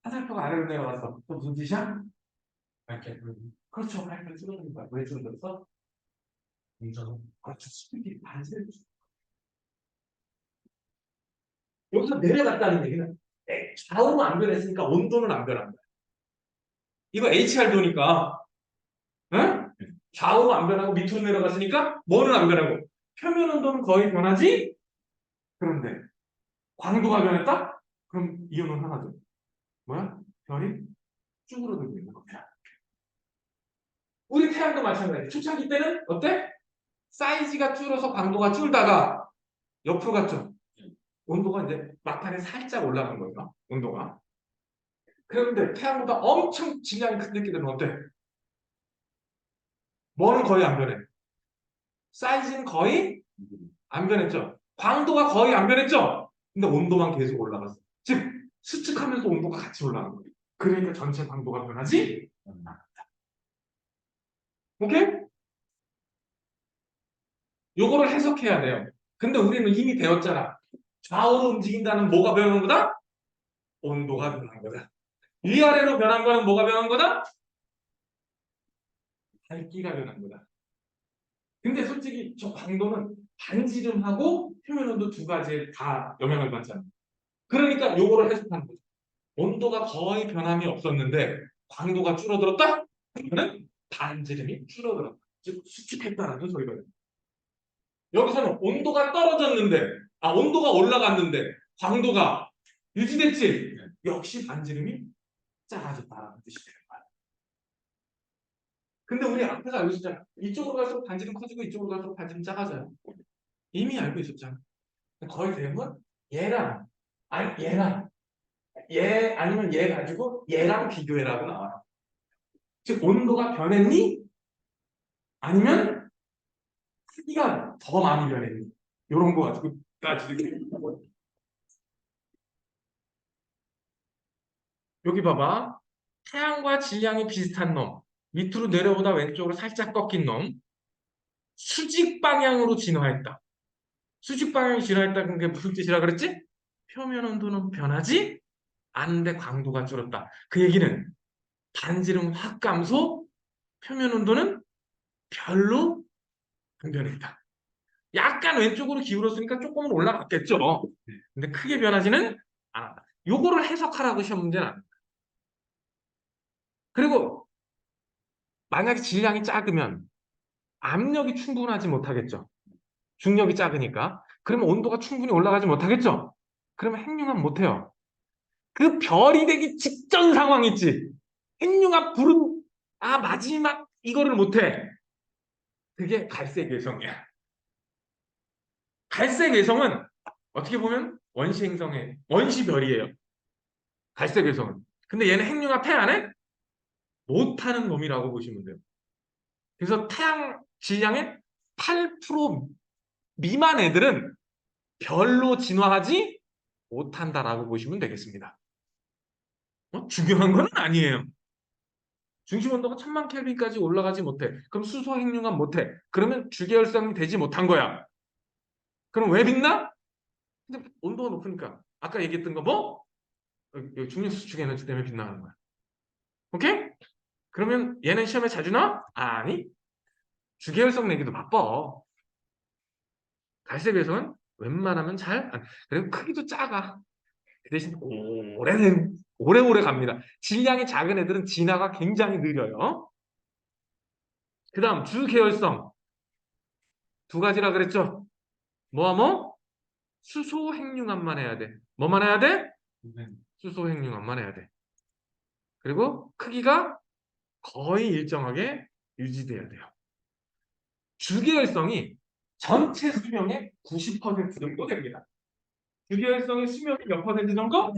화살표가 아래로 내려갔어. 또 무슨 뜻이야? 밝게 그렇죠. 화살표 줄어드는 거야. 왜 줄어들었어? 공전 그렇죠. 수직이 반세를 줘. 여기서 내려갔다는 얘기는 좌우로 안 변했으니까 온도는 안 변한 거야. 이거 HR도니까 응? 좌우로 안 변하고 밑으로 내려갔으니까 뭐는 안 변하고 표면 온도는 거의 변하지? 그런데 광도가 변했다? 그럼 이온은 하나죠. 뭐야? 별이 쭈그러들고 있는 겁니다. 우리 태양도 마찬가지. 초창기 때는 어때? 사이즈가 줄어서 광도가 줄다가 옆으로 갔죠. 온도가 이제 막판에 살짝 올라간 거예요. 온도가. 그런데 태양보다 엄청 질량이 큰 데끼들은 어때? 뭐는 거의 안 변해. 사이즈는 거의 안 변했죠. 광도가 거의 안 변했죠. 근데 온도만 계속 올라갔어. 즉 수축하면서 온도가 같이 올라간 거예요. 그러니까 전체 광도가 변하지 않는다. 오케이? 요거를 해석해야 돼요. 근데 우리는 이미 배웠잖아. 좌우로 움직인다는 뭐가 변한 거다? 온도가 변한 거다. 위아래로 변한 거는 뭐가 변한 거다? 밝기가 변한 거다. 근데 솔직히 저 광도는 반지름하고 표면 온도 두 가지에 다 영향을 받잖아. 그러니까 요거를 해석하는 거죠. 온도가 거의 변함이 없었는데 광도가 줄어들었다? 그러면 반지름이 줄어들었다. 즉 수축했다라는 소리거든요. 여기서는 온도가 떨어졌는데, 온도가 올라갔는데 광도가 유지됐지? 역시 반지름이 작아졌다라는 뜻이 되는 거야. 근데 우리 앞에서 알고 있었잖아. 이쪽으로 갈수록 반지름 커지고 이쪽으로 갈수록 반지름 작아져요. 이미 알고 있었잖아. 거의 대부분 얘랑, 얘 아니면 얘 가지고 얘랑 비교해라고 나와요. 즉 온도가 변했니? 아니면 크기가 더 많이 변했니? 이런 거 가지고까지 여기 봐봐. 태양과 질량이 비슷한 놈, 밑으로 내려오다 왼쪽으로 살짝 꺾인 놈, 수직 방향으로 진화했다. 수직 방향이 진화했다는 게 무슨 뜻이라 그랬지? 표면 온도는 변하지 않는데 광도가 줄었다. 그 얘기는 반지름 확 감소, 표면 온도는 별로 안 변했다. 약간 왼쪽으로 기울었으니까 조금은 올라갔겠죠. 근데 크게 변하지는 않았다. 요거를 해석하라고 시험 문제는 아닙니다. 그리고 만약에 질량이 작으면 압력이 충분하지 못하겠죠. 중력이 작으니까. 그러면 온도가 충분히 올라가지 못하겠죠. 그러면 행렬은 못해요. 그 별이 되기 직전 상황 있지. 핵융합 불은 마지막 이거를 못해. 그게 갈색 외성이야. 갈색 외성은 어떻게 보면 원시 행성의 원시 별이에요. 갈색 외성은. 근데 얘는 핵융합 해 안 해? 못하는 놈이라고 보시면 돼요. 그래서 태양 질량의 8% 미만 애들은 별로 진화하지 못한다라고 보시면 되겠습니다. 중요한 건 아니에요. 중심 온도가 1000만 켈빈까지 올라가지 못해. 그럼 수소 핵융합 못해. 그러면 주계열성이 되지 못한 거야. 그럼 왜 빛나? 근데 온도가 높으니까. 아까 얘기했던 거 뭐? 여기 중력 수축 에너지 때문에 빛나는 거야. 오케이? 그러면 얘는 시험에 자주 나와? 아니. 주계열성 내기도 바빠. 갈색에서는 웬만하면 잘, 그리고 크기도 작아. 그 대신 오래오래 갑니다. 질량이 작은 애들은 진화가 굉장히 느려요. 그 다음 주계열성. 두 가지라 그랬죠? 뭐와 뭐? 수소 핵융합만 해야 돼. 뭐만 해야 돼? 수소 핵융합만 해야 돼. 그리고 크기가 거의 일정하게 유지돼야 돼요. 주계열성이 전체 수명의 90% 정도 됩니다. 주계열성의 수명이 몇 퍼센트 정도?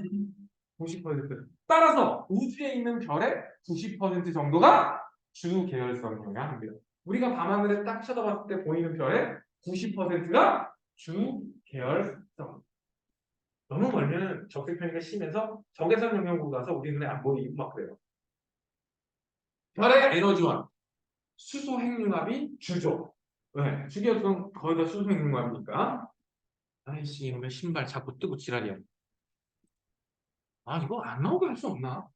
90%. 따라서 우주에 있는 별의 90% 정도가 주계열성이어야 합니다. 우리가 밤하늘에 딱 쳐다봤을 때 보이는 별의 90%가 주계열성. 너무 멀면 적색 편의가 심해서 적외선 영역으로 가서 우리 눈에 안 보이고 막 그래요. 별의 에너지원, 수소 핵융합이 주죠. 왜? 주계열성 거의 다 수소 핵융합이니까. 아이씨, 이놈의 신발 자꾸 뜨고 지랄이야. 이거 안 나오게 할 수 없나?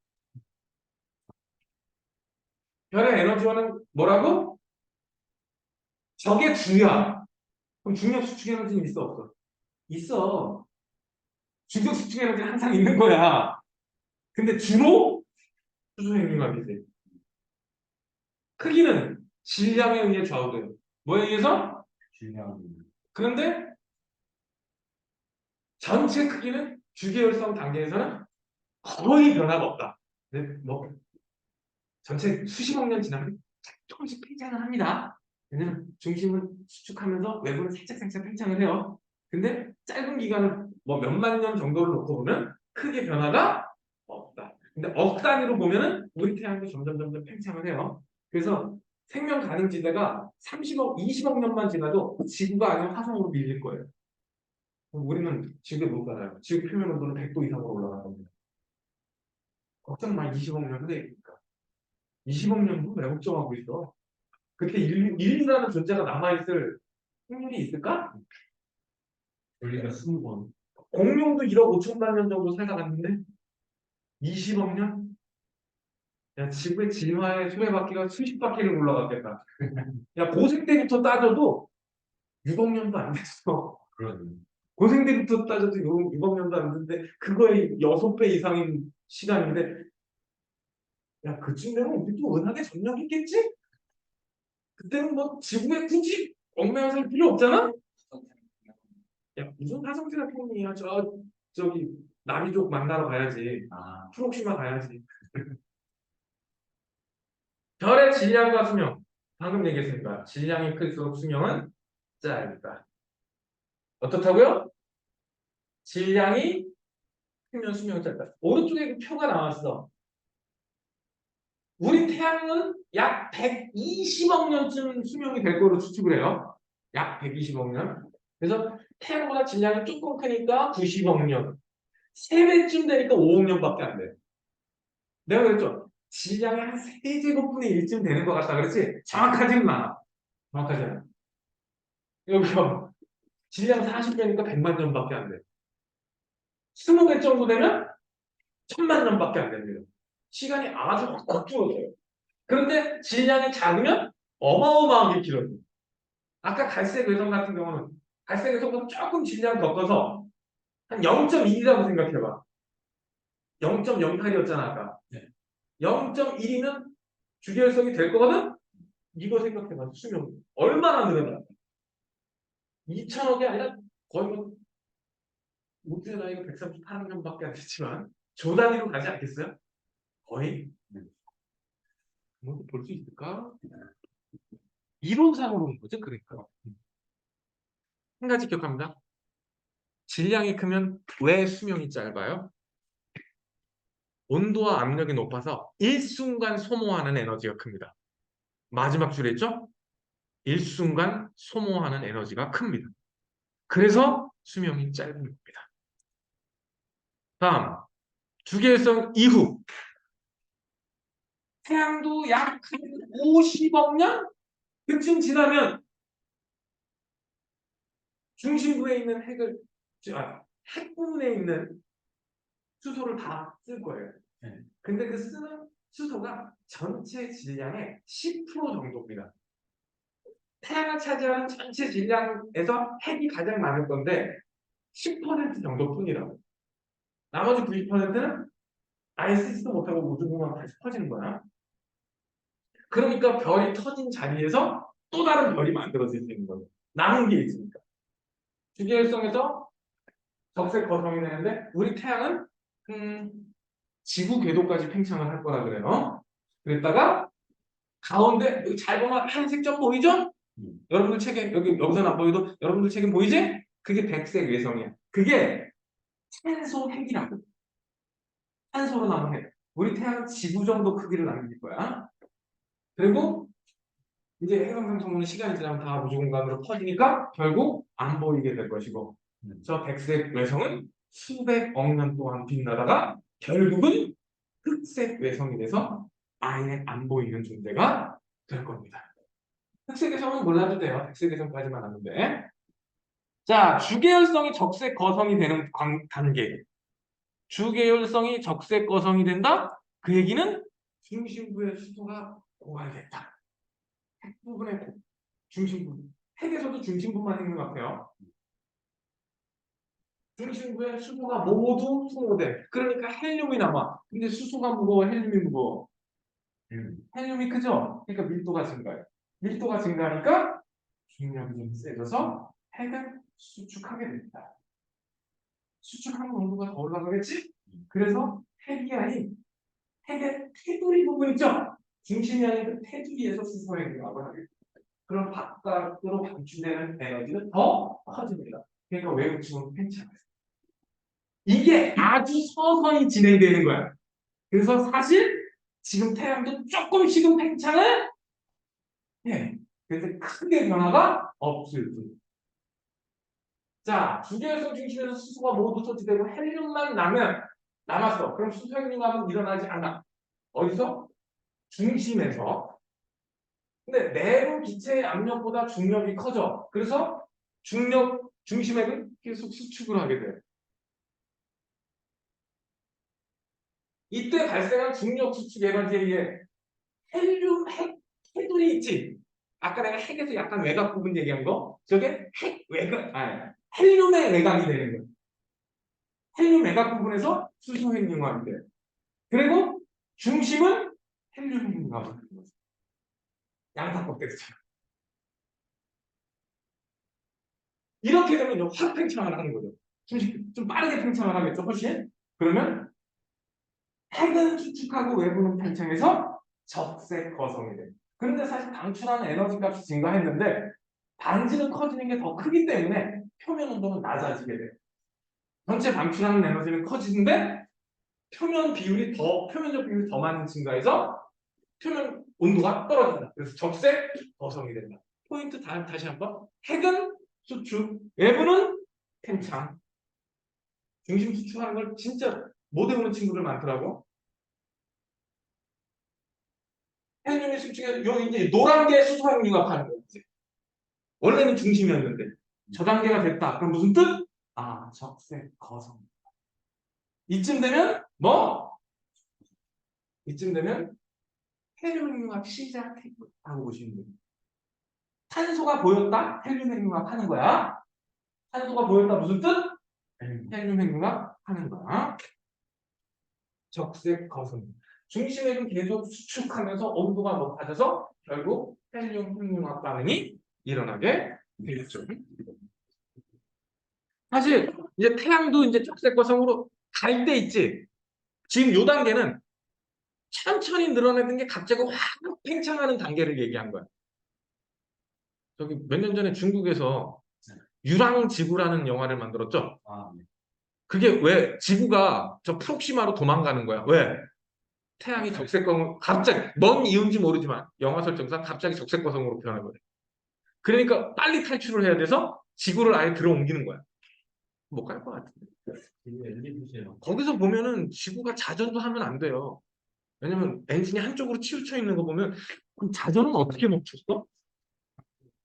별의 에너지원은 뭐라고? 적의 주야. 그럼 중력 수축 에너지는 있어 없어? 있어. 중력 수축 에너지는 항상 있는 거야. 근데 주로 수소 핵융합이지. 크기는 질량에 의해 좌우돼요. 뭐에 의해서? 질량. 그런데 전체 크기는 주계열성 단계에서는 거의 변화가 없다. 근데 뭐 전체 수십억 년 지나면 조금씩 팽창을 합니다. 왜냐면 중심을 수축하면서 외부는 살짝살짝 팽창을 해요. 근데 짧은 기간을 뭐 몇만 년 정도를 놓고 보면 크게 변화가 없다. 근데 억 단위로 보면은 우리 태양도 점점 팽창을 해요. 그래서 생명 가능 지대가 30억, 20억 년만 지나도 지구가 아니면 화성으로 밀릴 거예요. 그럼 우리는 지구에 못 살아요. 지구 표면 온도는 100도 이상으로 올라가는 겁니다. 걱정 마, 20억 년 후에니까. 20억 년 후 왜 걱정하고 있어? 그때 인류라는 존재가 남아있을 확률이 있을까? 우리가 20번. 공룡도 1억 5천만 년 정도 살다 갔는데 20억 년? 야, 지구의 진화의 수레바퀴가 수십 바퀴를 굴러갔겠다. 야, 고생 때부터 따져도 6억 년도 안 됐어. 그러네. 고생 때부터 따져도 6억 년도 안 됐는데 그거의 6배 이상인 시간인데 야, 그쯤 되면 우리도 은하계 점령했겠지? 그때는 뭐 지구에 굳이 얽매여 살 필요 없잖아? 야, 무슨 화성지나 팬이야. 저기 나미족 만나러 가야지. 프록시마 가야지. 별의 질량과 수명. 방금 얘기했으니까 질량이 클수록 수명은 짧다. 어떻다고요? 질량이 크면 수명이 짧다. 오른쪽에 그 표가 나왔어. 우리 태양은 약 120억 년쯤 수명이 될 거로 추측을 해요. 약 120억 년. 그래서 태양보다 질량이 조금 크니까 90억 년. 3배쯤 되니까 5억 년밖에 안 돼. 내가 그랬죠. 질량이 한 3제곱분의 1쯤 되는 것 같다 그랬지? 정확하지는 않아. 정확하지 않아. 여기요. 질량 40배니까 100만 년밖에 안 돼. 20배 정도 되면 1000만 년밖에 안 됩니다. 시간이 아주 확 줄어들어요. 그런데 질량이 작으면 어마어마하게 길어져요. 아까 갈색 외성 같은 경우는 갈색 외성보다 조금 질량 더 커서 한 0.1이라고 생각해봐. 0.08이었잖아 아까. 네. 0.1이면 주계열성이 될 거거든? 이거 생각해봐. 수명 얼마나 늘어나? 2천억이 아니라 거의 뭐 우주의 나이가 138억 년밖에 안 됐지만 조 단위로 가지 않겠어요? 거의? 네. 뭐 볼 수 있을까? 이론상으로는 거죠, 그러니까. 한 가지 기억합니다. 질량이 크면 왜 수명이 짧아요? 온도와 압력이 높아서 일순간 소모하는 에너지가 큽니다. 마지막 줄에 있죠? 일순간 소모하는 에너지가 큽니다. 그래서 수명이 짧은 겁니다. 다음, 주기율성 이후. 태양도 약 50억 년? 그쯤 지나면 중심부에 있는 핵 부분에 있는 수소를 다 쓸 거예요. 네. 근데 그 쓰는 수소가 전체 질량의 10% 정도입니다. 태양을 차지하는 전체 질량에서 핵이 가장 많을 건데 10% 정도뿐이라고. 나머지 90%는 아예 쓰지도 못하고 우주공간 다시 퍼지는 거야. 그러니까 별이 터진 자리에서 또 다른 별이 만들어질 수 있는 거예요. 남은 게 있으니까. 주기율성에서 적색 거성이 되는데 우리 태양은 지구 궤도까지 팽창을 할 거라 그래요. 그랬다가 가운데 여기 잘 보면 하얀색 점 보이죠? 여러분들 책에 여기서는 안 보여도 여러분들 책에 보이지? 그게 백색 외성이야. 그게 탄소 핵이라고. 탄소로 남은 핵. 우리 태양은 지구 정도 크기를 남길 거야. 그리고 이제 해상상통은 시간이 지나면 다 우주 공간으로 퍼지니까 결국 안 보이게 될 것이고 저 백색 외성은 수백억 년 동안 빛나다가 결국은 흑색 외성이 돼서 아예 안 보이는 존재가 될 겁니다. 흑색 외성은 몰라도 돼요. 백색 외성까지만 아는데. 자, 주계열성이 적색 거성이 되는 단계. 주계열성이 적색 거성이 된다? 그 얘기는 중심부의 수소가 고갈됐다. 핵 부분의 중심부. 핵에서도 중심부만 있는 것 같아요. 중심부에 수소가 모두 소모돼. 그러니까 헬륨이 남아. 근데 수소가 무거워, 헬륨이 무거워. 헬륨이 크죠? 그러니까 밀도가 증가해요. 밀도가 증가하니까 중력이 좀 세져서 핵은 수축하게 됩니다. 수축하는 온도가 더 올라가겠지? 그래서 핵이 아닌 핵의 테두리 부분 있죠? 중심이 아닌 그 테두리에서 수소의 능력을 하게 됩니다. 그럼 바깥으로 방출되는 에너지는 더 커집니다. 그러니까 외부층은 팽창해요. 이게 아주 서서히 진행되는 거야. 그래서 사실 지금 태양도 조금씩은 팽창을 해. 그래서 크게 변화가 없을 뿐. 자, 주계열성 중심에서 수소가 모두 소지되고 헬륨만 남았어. 그럼 수소핵융합은 일어나지 않아. 어디서? 중심에서. 근데 내부 기체의 압력보다 중력이 커져. 그래서 중심핵은 계속 수축을 하게 돼. 이때 발생한 중력 수축 에너지에 의해 핵들이 있지. 아까 내가 핵에서 약간 외곽 부분 얘기한 거, 저게 헬륨의 외곽이 되는 거예요. 헬륨 외곽 부분에서 수소 핵융합이 돼요. 그리고 중심은 헬륨 핵융합을 하는 거죠. 양사법대처럼. 이렇게 되면 확 팽창을 하는 거죠. 좀 빠르게 팽창을 하겠죠, 훨씬. 그러면 핵은 수축하고 외부는 팽창해서 적색 거성이 돼요. 그런데 사실 방출하는 에너지 값이 증가했는데 반지는 커지는 게 더 크기 때문에 표면 온도는 낮아지게 돼요. 전체 방출하는 에너지는 커지는데 표면적 비율이 더 많이 증가해서 표면 온도가 떨어진다. 그래서 적색 거성이 된다. 포인트 다시 한번. 핵은 수축, 외부는 팽창. 중심 수축하는 걸 진짜 못 외우는 친구들 많더라고. 헬륨이 수축해, 요 이제 노란 게 수소핵 융합하는 거지. 원래는 중심이었는데 저 단계가 됐다. 그럼 무슨 뜻? 아, 적색 거성. 이쯤 되면 뭐? 이쯤 되면 헬륨 융합 시작하고 보시면 돼요. 탄소가 보였다? 헬륨 핵융합 하는 거야. 탄소가 보였다 무슨 뜻? 헬륨 핵융합 하는 거야. 적색 거성. 중심액은 계속 수축하면서 온도가 높아져서 결국 헬륨 핵융합 반응이 일어나게 되겠죠. 사실 이제 태양도 이제 적색 거성으로 갈 때 있지. 지금 요 단계는 천천히 늘어나는 게 갑자기 확 팽창하는 단계를 얘기한 거야. 저기 몇 년 전에 중국에서 유랑지구라는 영화를 만들었죠. 아, 네. 그게 왜 지구가 저 프록시마로 도망가는 거야. 왜? 태양이 적색광 갑자기 뭔 이유인지 모르지만 영화 설정상 갑자기 적색거성으로 변해버려. 그러니까 빨리 탈출을 해야 돼서 지구를 아예 들어옮기는 거야. 못 갈 것 같은데. 이거 엔진 보세요. 거기서 보면은 지구가 자전도 하면 안 돼요. 왜냐면 엔진이 한쪽으로 치우쳐 있는 거 보면 그럼 자전은 어떻게 멈췄어?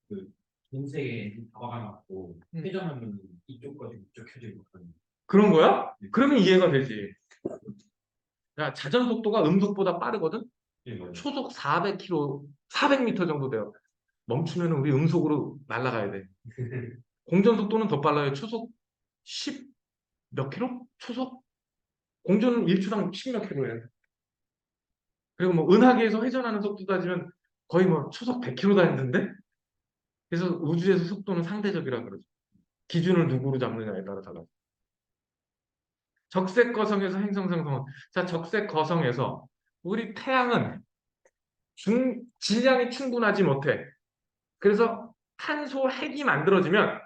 그 흰색에 엔진 다 박아놨고 음. 회전하면 이쪽 거지 이쪽 켜져 있거든요. 그런 거야? 그러면 이해가 되지. 야, 자전 속도가 음속보다 빠르거든? 예, 맞아요. 초속 400km, 400m 정도 돼요. 멈추면 우리 음속으로 날아가야 돼. 공전 속도는 더 빨라요. 초속 10 몇 킬로? 초속? 공전은 1초당 10 몇 킬로예요. 그리고 뭐 은하계에서 회전하는 속도 따지면 거의 뭐 초속 100km 다니는데? 그래서 우주에서 속도는 상대적이라 그러죠. 기준을 누구로 잡느냐에 따라 달라요. 적색 거성에서 행성 상승은 자, 적색 거성에서 우리 태양은 질량이 충분하지 못해. 그래서 탄소 핵이 만들어지면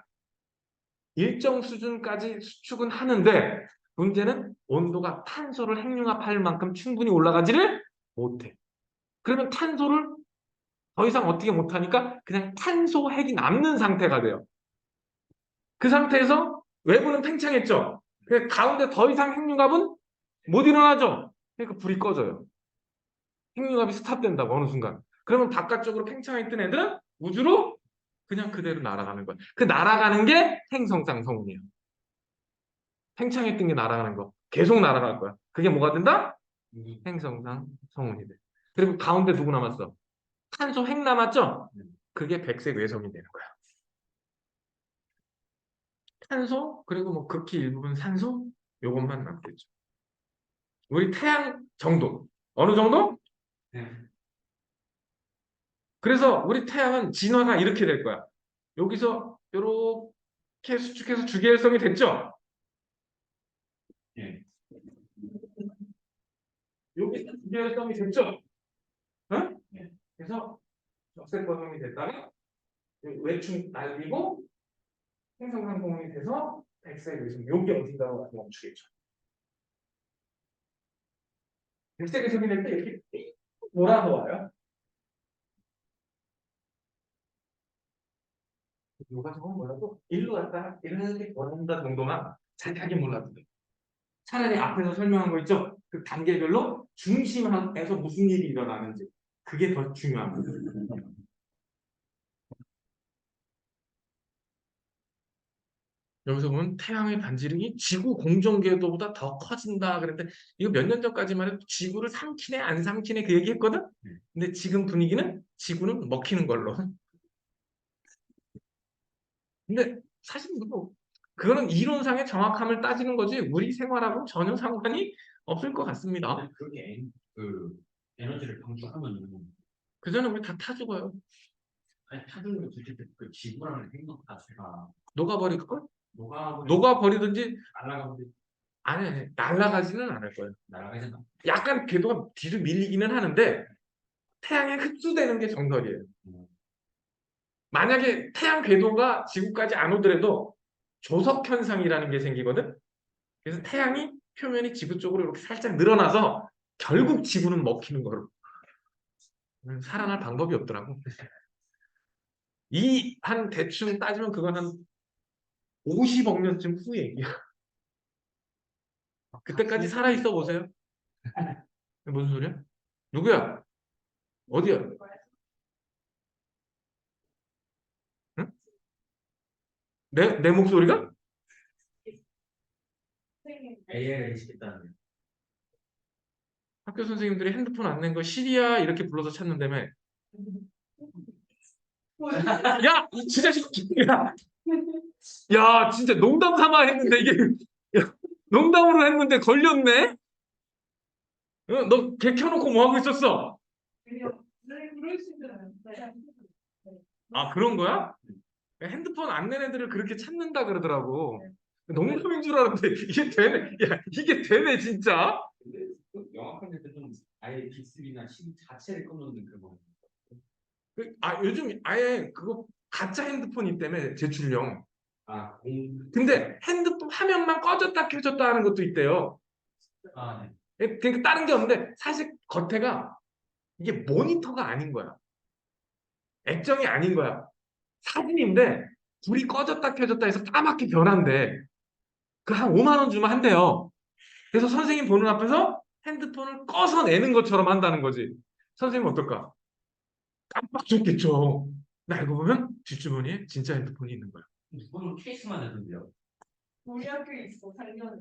일정 수준까지 수축은 하는데 문제는 온도가 탄소를 핵융합할 만큼 충분히 올라가지를 못해. 그러면 탄소를 더 이상 어떻게 못하니까 그냥 탄소 핵이 남는 상태가 돼요. 그 상태에서 외부는 팽창했죠. 그래서 가운데 더 이상 핵융합은 못 일어나죠. 그러니까 불이 꺼져요. 핵융합이 스탑된다고 어느 순간. 그러면 바깥쪽으로 팽창했던 애들은 우주로 그냥 그대로 날아가는 거야. 그 날아가는 게 행성상 성운이에요. 팽창했던 게 날아가는 거. 계속 날아갈 거야. 그게 뭐가 된다? 행성상 성운이 돼. 그리고 가운데 누구 남았어? 탄소 핵 남았죠? 그게 백색 외성이 되는 거야. 탄소 그리고 뭐 극히 일부분 산소 요것만 남겠죠. 우리 태양 정도. 어느 정도? 네. 그래서 우리 태양은 진화가 이렇게 될 거야. 여기서 이렇게 수축해서 주계열성이 됐죠? 예. 여기서 주계열성이 됐죠? 응? 그래서 적색거성이 됐다가 외충 날리고 행성상공이 돼서 백색 외성 여기 어딘가로 와서 멈추겠죠. 백색 외성이 될 때 이렇게 삥 돌아서 와요. 요가 저건 몰라도 일로 갔다가 이렇게 돌아온다 정도만 자세하게 몰라도 돼. 차라리 앞에서 설명한 거 있죠? 그 단계별로 중심에서 무슨 일이 일어나는지 그게 더 중요합니다. 여기서 보면 태양의 반지름이 지구 공전궤도보다 더 커진다 그랬는데 이거 몇 년 전까지만 해도 지구를 삼키네 안 삼키네 그 얘기했거든? 근데 지금 분위기는 지구는 먹히는 걸로. 근데 사실 뭐 그거는 이론상의 정확함을 따지는 거지 우리 생활하고는 전혀 상관이 없을 것 같습니다. 그렇게 그 에너지를 방출하면은 그전에 우리 다 타 죽어요. 아니 타들면 도대체 그 지구라는 행성 자체가 녹아버릴걸? 녹아 녹아버리든지 날아가는데 아니 날아가지는 않을 거예요. 날아가잖아. 약간 궤도가 뒤로 밀리기는 하는데 태양에 흡수되는 게 정설이에요. 만약에 태양 궤도가 지구까지 안 오더라도 조석 현상이라는 게 생기거든. 그래서 태양이 표면이 지구 쪽으로 이렇게 살짝 늘어나서 결국 지구는 먹히는 거로. 살아날 방법이 없더라고. 이 한 대충 따지면 그건 한 50억 년쯤 후 얘기야. 그때까지 살아 있어 보세요. 무슨 소리야? 누구야? 어디야? 응? 내 목소리가? AI를 인식했다는 학교 선생님들이 핸드폰 안 낸 거 시리아 이렇게 불러서 찾는다며. 야! 이 자식! 야! 야, 진짜 농담 삼아 했는데 이게 야, 농담으로 했는데 걸렸네? 너 걔 켜놓고 뭐 하고 있었어? 아, 그런 거야? 핸드폰 안 낸 애들을 그렇게 찾는다 그러더라고. 농담인 줄 알았는데 이게 되네. 야, 이게 되네 진짜. 영화 컨텐츠 좀 아예 빅스비나 신 자체를 꺼놓는 그런 거. 요즘 아예 그거 가짜 핸드폰이 때문에 제출용. 아, 공. 근데 핸드폰 화면만 꺼졌다 켜졌다 하는 것도 있대요. 아, 네. 그러니까 다른 게 없는데 사실 겉에가 이게 모니터가 아닌 거야. 액정이 아닌 거야. 사진인데 불이 꺼졌다 켜졌다 해서 까맣게 변한대. 그 한 5만 원 주면 한대요. 그래서 선생님 보는 앞에서 핸드폰을 꺼서 내는 것처럼 한다는 거지. 선생님 어떨까? 깜빡 줬겠죠. 근데 알고 보면 뒷주머니에 진짜 핸드폰이 있는 거야. 그거는 케이스만 해도돼요. 우리 학교에 있어, 작년에.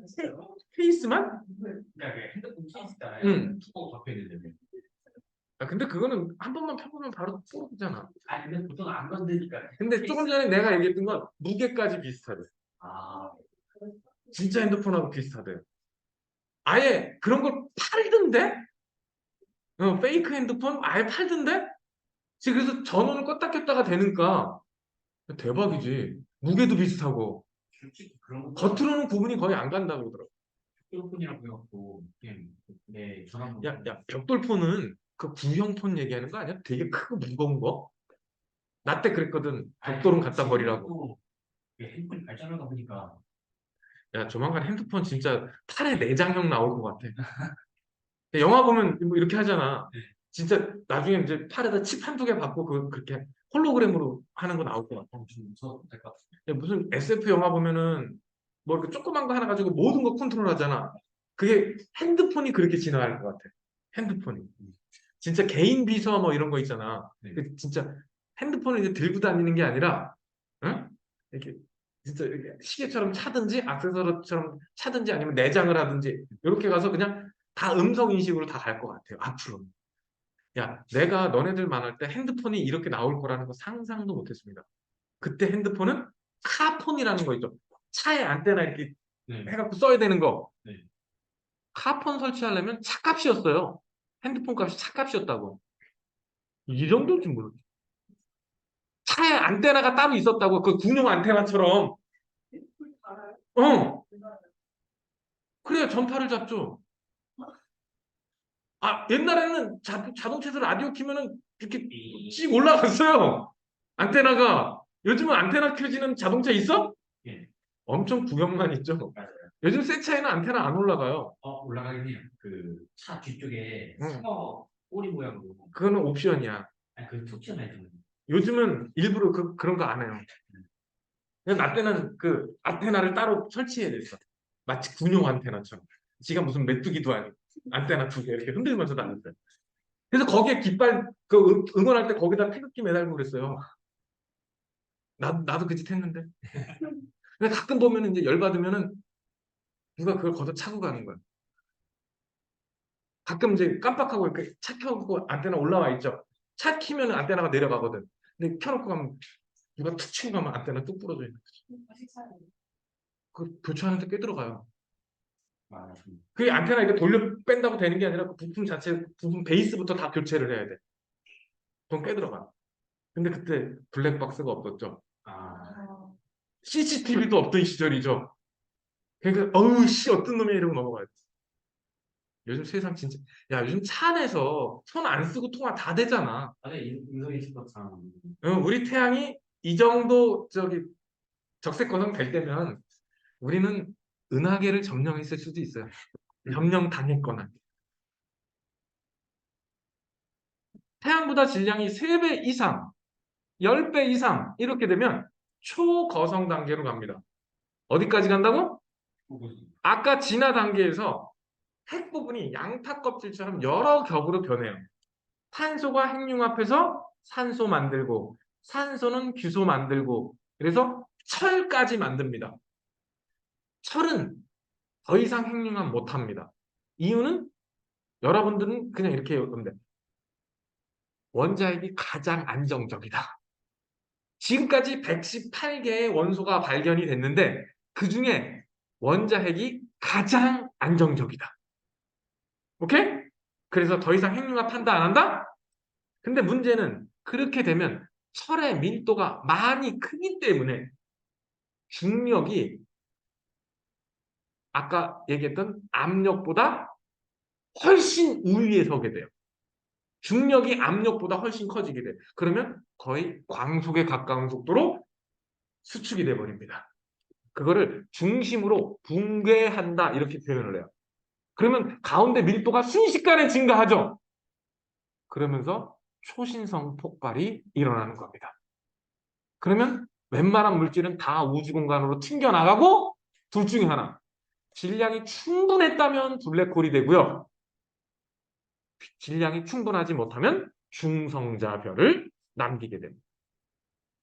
케이스만? 그냥 그 핸드폰 케이스 있잖아요. 응. 뚜껑 덮여 있는데. 근데 그거는 한 번만 펴보면 바로 부러지잖아. 아, 근데 보통 안 건드니까. 근데 조금 전에 내가 얘기했던 건 무게까지 비슷하대. 아, 진짜 핸드폰하고 비슷하대. 아예 그런 걸 팔던데? 페이크 핸드폰 아예 팔던데? 지금 그래서 전원을 껐다 켰다가 되니까 대박이지. 무게도 비슷하고 솔직히 그런 거. 겉으로는 구분이 거의 안 간다고 그러더라고. 휴대폰이라고 해갖고 그냥 내 전화번호. 야, 벽돌폰은 그 구형폰 얘기하는 거 아니야? 되게 크고 무거운 거? 나 때 그랬거든. 벽돌은 갖다 버리라고. 핸드폰이 발전하다 보니까. 야, 조만간 핸드폰 진짜 팔에 내장형 나올 것 같아. 영화 보면 뭐 이렇게 하잖아. 네. 진짜 나중에 이제 팔에다 칩 한두 개 받고 그렇게 홀로그램으로 하는 거 나올 것 같아. 좀 무서워도 될 것 같아. 야, 무슨 SF 영화 보면은 뭐 이렇게 조그만 거 하나 가지고 모든 거 컨트롤 하잖아. 그게 핸드폰이 그렇게 진화할 것 같아. 핸드폰이. 진짜 개인 비서 뭐 이런 거 있잖아. 네. 그 진짜 핸드폰을 이제 들고 다니는 게 아니라, 응? 이렇게 진짜 이렇게 시계처럼 차든지 액세서리처럼 차든지 아니면 내장을 하든지 이렇게 가서 그냥 다 음성 인식으로 다 갈 것 같아요. 앞으로. 야, 내가 너네들 만날 때 핸드폰이 이렇게 나올 거라는 거 상상도 못했습니다. 그때 핸드폰은 카폰이라는 거 있죠. 차에 안테나 이렇게 네. 해갖고 써야 되는 거. 네. 카폰 설치하려면 차값이었어요. 핸드폰 값이 차값이었다고. 이 정도인지 모르겠어. 차에 안테나가 따로 있었다고. 그 군용 안테나처럼. 불 달아요? 어. 그래야 전파를 잡죠. 옛날에는 자동차에서 라디오 키면은 이렇게 찍 올라갔어요. 안테나가. 요즘은 안테나 켜지는 자동차 있어? 예. 엄청 구경만 있죠. 맞아요. 요즘 새 차에는 안테나 안 올라가요. 올라가긴 해요. 그 차 뒤쪽에 응. 상어 꼬리 모양으로. 그거는 옵션이야. 아니, 그 툭튀어나있잖아요. 요즘은 일부러 그런 거 안 해요. 근데 나 때는 그 안테나를 따로 설치해야 됐어. 마치 군용 안테나처럼. 지가 무슨 메뚜기도 아니고 안테나 두 개 이렇게 흔들면서 다녔어요. 그래서 거기에 깃발 응원할 때 거기다 태극기 매달고 그랬어요. 나도 그 짓 했는데. 근데 가끔 보면 이제 열받으면은 누가 그걸 걷어 차고 가는 거야. 가끔 이제 깜빡하고 이렇게 차 켜고 안테나 올라와 있죠. 차 키면 안테나가 내려가거든. 근데 켜놓고 가면 누가 툭 치고 가면 안테나 뚝 부러져 있는 거지. 다시 차요. 그 교체하는데 꽤 들어가요. 아, 그게 안테나 이렇게 돌려 뺀다고 되는 게 아니라 그 부품 자체, 부품 베이스부터 다 교체를 해야 돼. 돈 꽤 들어가. 근데 그때 블랙박스가 없었죠. 아, CCTV도 없던 시절이죠. 그러니까 어우 씨 어떤 놈이야 이러고 넘어가야 돼. 요즘 세상 진짜 요즘 차 안에서 손 안 쓰고 통화 다 되잖아. 아니, 인성이 싶었잖아. 우리 태양이 이 정도 적색 거성 될 때면 우리는 은하계를 점령했을 수도 있어요. 점령 당했거나. 태양보다 질량이 3배 이상, 10배 이상 이렇게 되면 초거성 단계로 갑니다. 어디까지 간다고? 아까 진화 단계에서 핵 부분이 양탁 껍질처럼 여러 겹으로 변해요. 탄소가 핵융합해서 산소 만들고 산소는 규소 만들고 그래서 철까지 만듭니다. 철은 더 이상 핵융합 못합니다. 이유는 여러분들은 그냥 이렇게 보면 돼요. 원자핵이 가장 안정적이다. 지금까지 118개의 원소가 발견이 됐는데 그 중에 원자핵이 가장 안정적이다. 오케이? 그래서 더 이상 핵융합 한다 안 한다? 근데 문제는 그렇게 되면 철의 밀도가 많이 크기 때문에 중력이 아까 얘기했던 압력보다 훨씬 우위에 서게 돼요. 중력이 압력보다 훨씬 커지게 돼요. 그러면 거의 광속에 가까운 속도로 수축이 돼 버립니다. 그거를 중심으로 붕괴한다 이렇게 표현을 해요. 그러면 가운데 밀도가 순식간에 증가하죠. 그러면서 초신성 폭발이 일어나는 겁니다. 그러면 웬만한 물질은 다 우주 공간으로 튕겨나가고 둘 중에 하나. 질량이 충분했다면 블랙홀이 되고요. 질량이 충분하지 못하면 중성자별을 남기게 됩니다.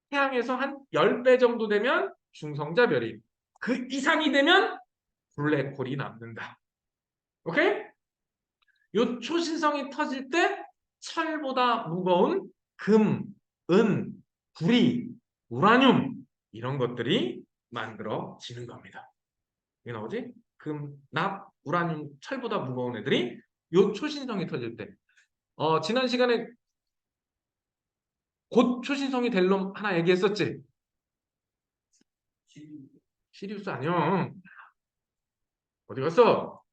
태양에서 한 10배 정도 되면 중성자별이, 그 이상이 되면 블랙홀이 남는다. 오케이? 요 초신성이 터질 때 철보다 무거운 금, 은, 구리, 우라늄 이런 것들이 만들어지는 겁니다. 이게 나오지? 금, 납, 우라늄, 철보다 무거운 애들이 요 초신성이 터질 때 지난 시간에 곧 초신성이 될 놈 하나 얘기했었지? 시리우스 아니야. 어디 갔어?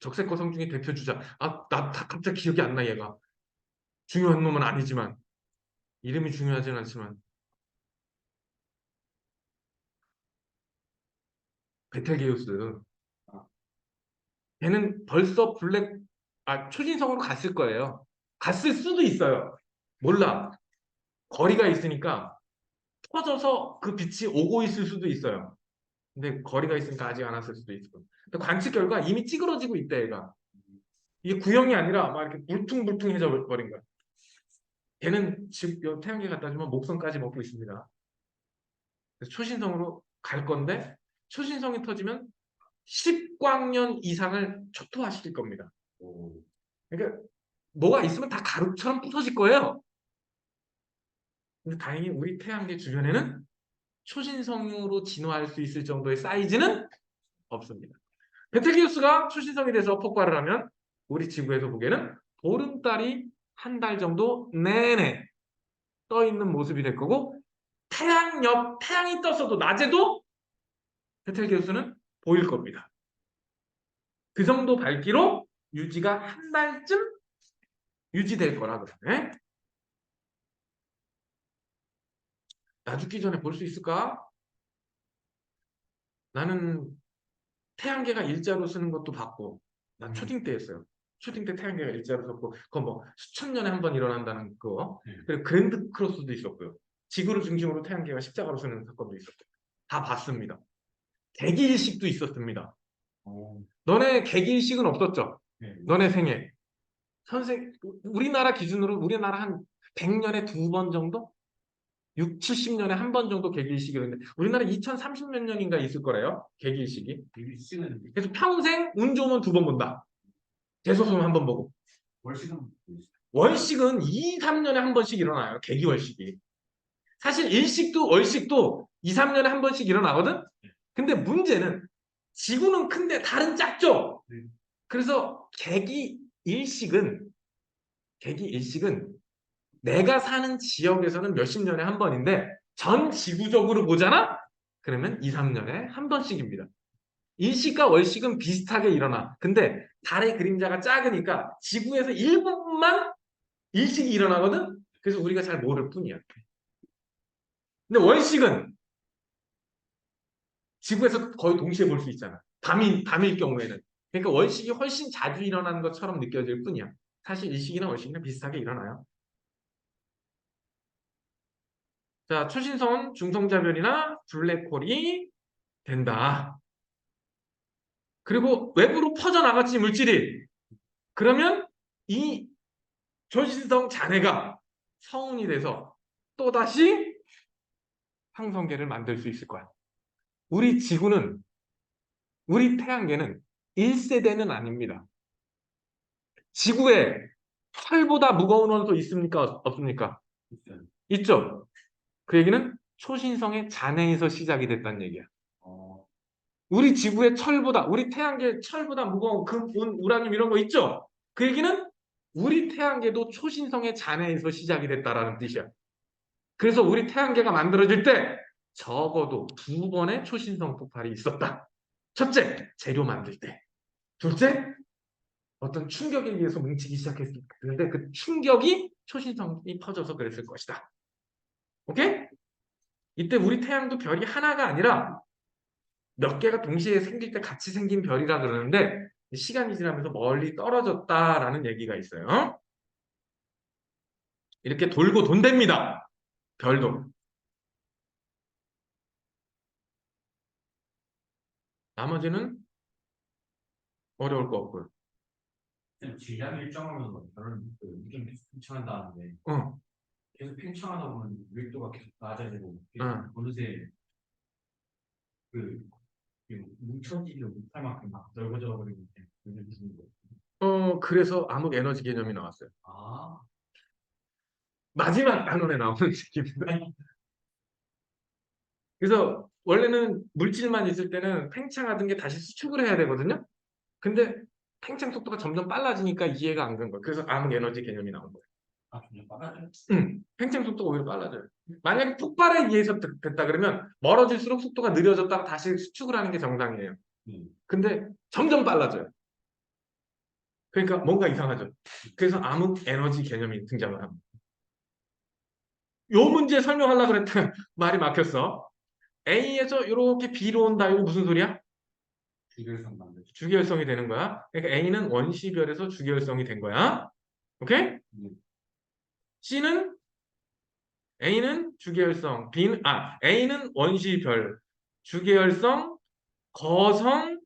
적색거 성 중에 대표 주자. 나 갑자기 기억이 안 나, 얘가. 중요한 놈은 아니지만. 이름이 중요하진 않지만. 베텔게우스. 걔는 벌써 초신성으로 갔을 거예요. 갔을 수도 있어요. 몰라. 거리가 있으니까 터져서 그 빛이 오고 있을 수도 있어요. 근데 거리가 있으니까 아직 안 왔을 수도 있고. 근데 관측 결과 이미 찌그러지고 있대, 얘가. 이게 구형이 아니라 막 이렇게 물퉁물퉁해져 버린 거야. 걔는 지금 태양계 갖다 주면 목성까지 먹고 있습니다. 그래서 초신성으로 갈 건데 초신성이 터지면 10광년 이상을 초토화시킬 겁니다. 그러니까 뭐가 있으면 다 가루처럼 부서질 거예요. 근데 다행히 우리 태양계 주변에는 초신성으로 진화할 수 있을 정도의 사이즈는 없습니다. 베텔게우스가 초신성이 돼서 폭발을 하면 우리 지구에서 보기에는 보름달이 한 달 정도 내내 떠 있는 모습이 될 거고, 태양이 떴어도 낮에도 베텔게우스는 보일 겁니다. 그 정도 밝기로 유지가 한 달쯤 유지될 거라 그러네. 나 죽기 전에 볼 수 있을까? 나는 태양계가 일자로 쓰는 것도 봤고, 난 초딩 때 했어요. 초딩 때 태양계가 일자로 썼고, 그거 뭐 수천 년에 한 번 일어난다는 거. 그리고 그랜드 크로스도 있었고요. 지구를 중심으로 태양계가 십자가로 쓰는 사건도 있었고, 다 봤습니다. 개기일식도 있었습니다. 너네 개기일식은 없었죠? 너네 생애. 우리나라 기준으로 우리나라 한 100년에 2번 정도? 6, 70년에 한 번 정도 개기일식이었는데 우리나라 2030몇 년인가 있을 거래요. 개기일식이. 그래서 평생 운 좋으면 2번 본다. 재수없으면 한 번 보고. 월식은 2, 3년에 한 번씩 일어나요. 개기월식이. 사실 일식도 월식도 2, 3년에 한 번씩 일어나거든? 근데 문제는 지구는 큰데 달은 작죠? 그래서 개기일식은 내가 사는 지역에서는 몇십 년에 한 번인데 전 지구적으로 보잖아? 그러면 2, 3년에 한 번씩입니다. 일식과 월식은 비슷하게 일어나. 근데 달의 그림자가 작으니까 지구에서 일부분만 일식이 일어나거든? 그래서 우리가 잘 모를 뿐이야. 근데 월식은 지구에서 거의 동시에 볼 수 있잖아. 밤일 경우에는. 그러니까 월식이 훨씬 자주 일어나는 것처럼 느껴질 뿐이야. 사실 일식이나 월식이나 비슷하게 일어나요. 자, 초신성은 중성자별이나 블랙홀이 된다. 그리고 외부로 퍼져나갔지, 물질이. 그러면 이 초신성 잔해가 성운이 돼서 또다시 황성계를 만들 수 있을 거야. 우리 태양계는 1세대는 아닙니다. 지구에 철보다 무거운 원소 있습니까? 없습니까? 있죠? 그 얘기는 초신성의 잔해에서 시작이 됐다는 얘기야. 우리 지구의 우리 태양계 철보다 무거운 금, 은, 우라늄 이런 거 있죠? 그 얘기는 우리 태양계도 초신성의 잔해에서 시작이 됐다라는 뜻이야. 그래서 우리 태양계가 만들어질 때 적어도 2번의 초신성 폭발이 있었다. 첫째, 재료 만들 때. 둘째, 어떤 충격에 의해서 뭉치기 시작했는데 그 충격이 초신성이 퍼져서 그랬을 것이다. 오케이? 이때 우리 태양도 별이 하나가 아니라 몇 개가 동시에 생길 때 같이 생긴 별이라 그러는데 시간이 지나면서 멀리 떨어졌다라는 얘기가 있어요. 이렇게 돌고 돈답니다. 별도. 나머지는 어려울 거 없고요. 질량 일정하면 별은 그 무게가 계속 팽창한다는데 어, 계속 팽창하다 보면 밀도가 계속 낮아지고 응. 어느새 그 뭉쳐지지를 못할 만큼 막 넓어져 버리고 무슨 그래서 암흑 에너지 개념이 나왔어요. 아 마지막 단원에 나오는 얘기입니다. 그래서 원래는 물질만 있을 때는 팽창하던 게 다시 수축을 해야 되거든요. 근데 팽창 속도가 점점 빨라지니까 이해가 안 간 거예요. 그래서 암흑 에너지 개념이 나온 거예요. 점점 빨라져요. 팽창 속도가 오히려 빨라져요. 만약에 폭발에 의해서 됐다 그러면 멀어질수록 속도가 느려졌다가 다시 수축을 하는 게 정상이에요. 근데 점점 빨라져요. 그러니까 뭔가 이상하죠. 그래서 암흑 에너지 개념이 등장을 합니다. 요 문제 설명하려고 그랬더니 말이 막혔어. A에서 이렇게 B로 온다. 이거 무슨 소리야? 주결성 만들죠. 주기율성이 되는 거야. 그러니까 A는 원시별에서 주기율성이 된 거야. 오케이? C는 A는 주계열성, A는 원시별, 주계열성, 거성,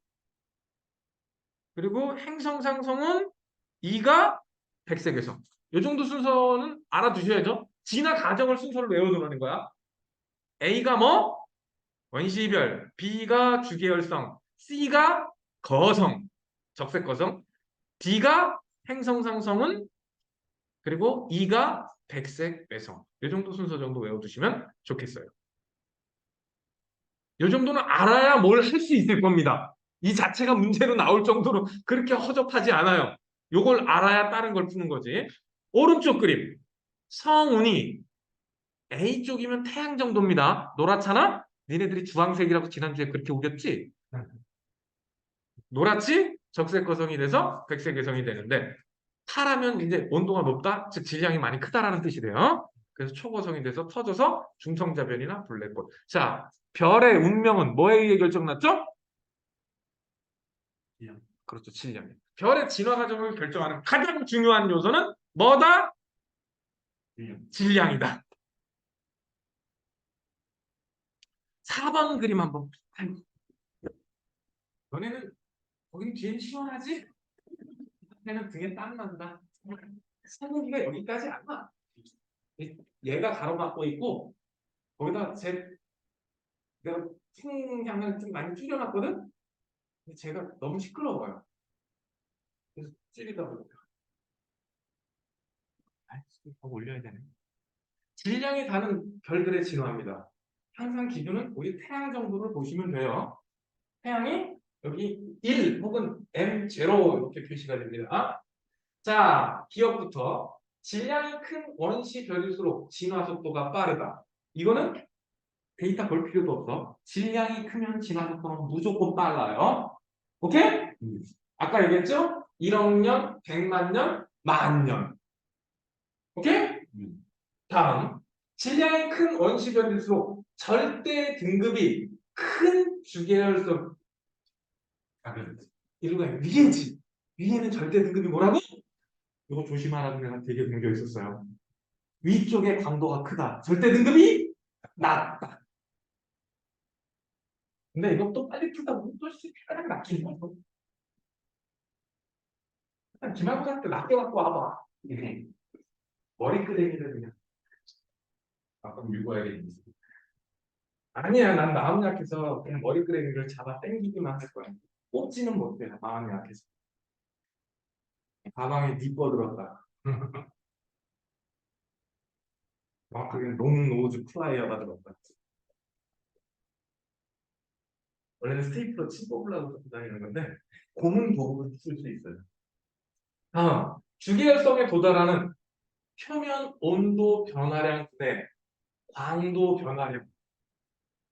그리고 행성 상성은 E가 백색에서. 이 정도 순서는 알아두셔야죠. 진화 과정을 순서를 외워두라는 거야. A가 뭐? 원시별, B가 주계열성, C가 거성, 적색 거성, D가 행성 상성은 그리고 E가 백색 외성. 이 정도 순서 정도 외워두시면 좋겠어요. 이 정도는 알아야 뭘 할 수 있을 겁니다. 이 자체가 문제로 나올 정도로 그렇게 허접하지 않아요. 요걸 알아야 다른 걸 푸는 거지. 오른쪽 그림. 성운이 A쪽이면 태양 정도입니다. 노랗잖아? 니네들이 주황색이라고 지난주에 그렇게 우겼지? 노랗지? 적색 거성이 돼서 백색 개성이 되는데 파라면 이제 온도가 높다? 즉 질량이 많이 크다라는 뜻이 돼요. 그래서 초고성이 돼서 터져서 중성자별이나 블랙홀. 자, 별의 운명은 뭐에 의해 결정났죠? 질량. 그렇죠, 질량. 별의 진화 과정을 결정하는 가장 중요한 요소는 뭐다? 질량이다. 4번 그림 한번. 너네는 거긴 뒤엔 시원하지? 얘는 등에 땀 난다. 소고기가 여기까지 안 와. 얘가 가로막고 있고 거기다 내가 풍향을 좀 많이 줄여놨거든? 근데 제가 너무 시끄러워요. 그래서 줄이다 보니까. 더 올려야 되네. 질량이 다른 별들의 진화입니다. 항상 기준은 우리 태양 정도를 보시면 돼요. 태양이 여기 1 혹은 M0 이렇게 표시가 됩니다. 자, 기억부터 질량이 큰 원시별일수록 진화 속도가 빠르다. 이거는 데이터 볼 필요도 없어. 질량이 크면 진화 속도는 무조건 빨라요. 오케이? 아까 얘기했죠? 1억 년, 100만 년, 만 년. 오케이? 다음. 질량이 큰 원시별일수록 절대 등급이 큰 주계열성. 이루가 위에지. 위에는 절대 등급이 뭐라고? 이거 조심하라고 내가 되게 배겨 있었어요. 위쪽에 강도가 크다. 절대 등급이 낮다. 근데 이거 또 빨리 풀다 보면 또 시간이 낚이는 거야. 일단 기말고사한테 낚여갖고 와봐. 머리끄댕이를 그냥. 가끔 읽어야겠는데. 아니야, 난 마음 약해서 그냥 머리끄댕이를 잡아 당기기만 할 거야. 꼽지는 못해, 마음이 약해서. 가방에 니꺼 들었다. 정확하게 농노즈 플라이어가 들었다. 원래는 스테이플러 침 뽑으려고 갖고 다니는 건데 고문 도구를 쓸 수 있어요. 다음, 주계열성에 도달하는 표면 온도 변화량 대 광도 변화량.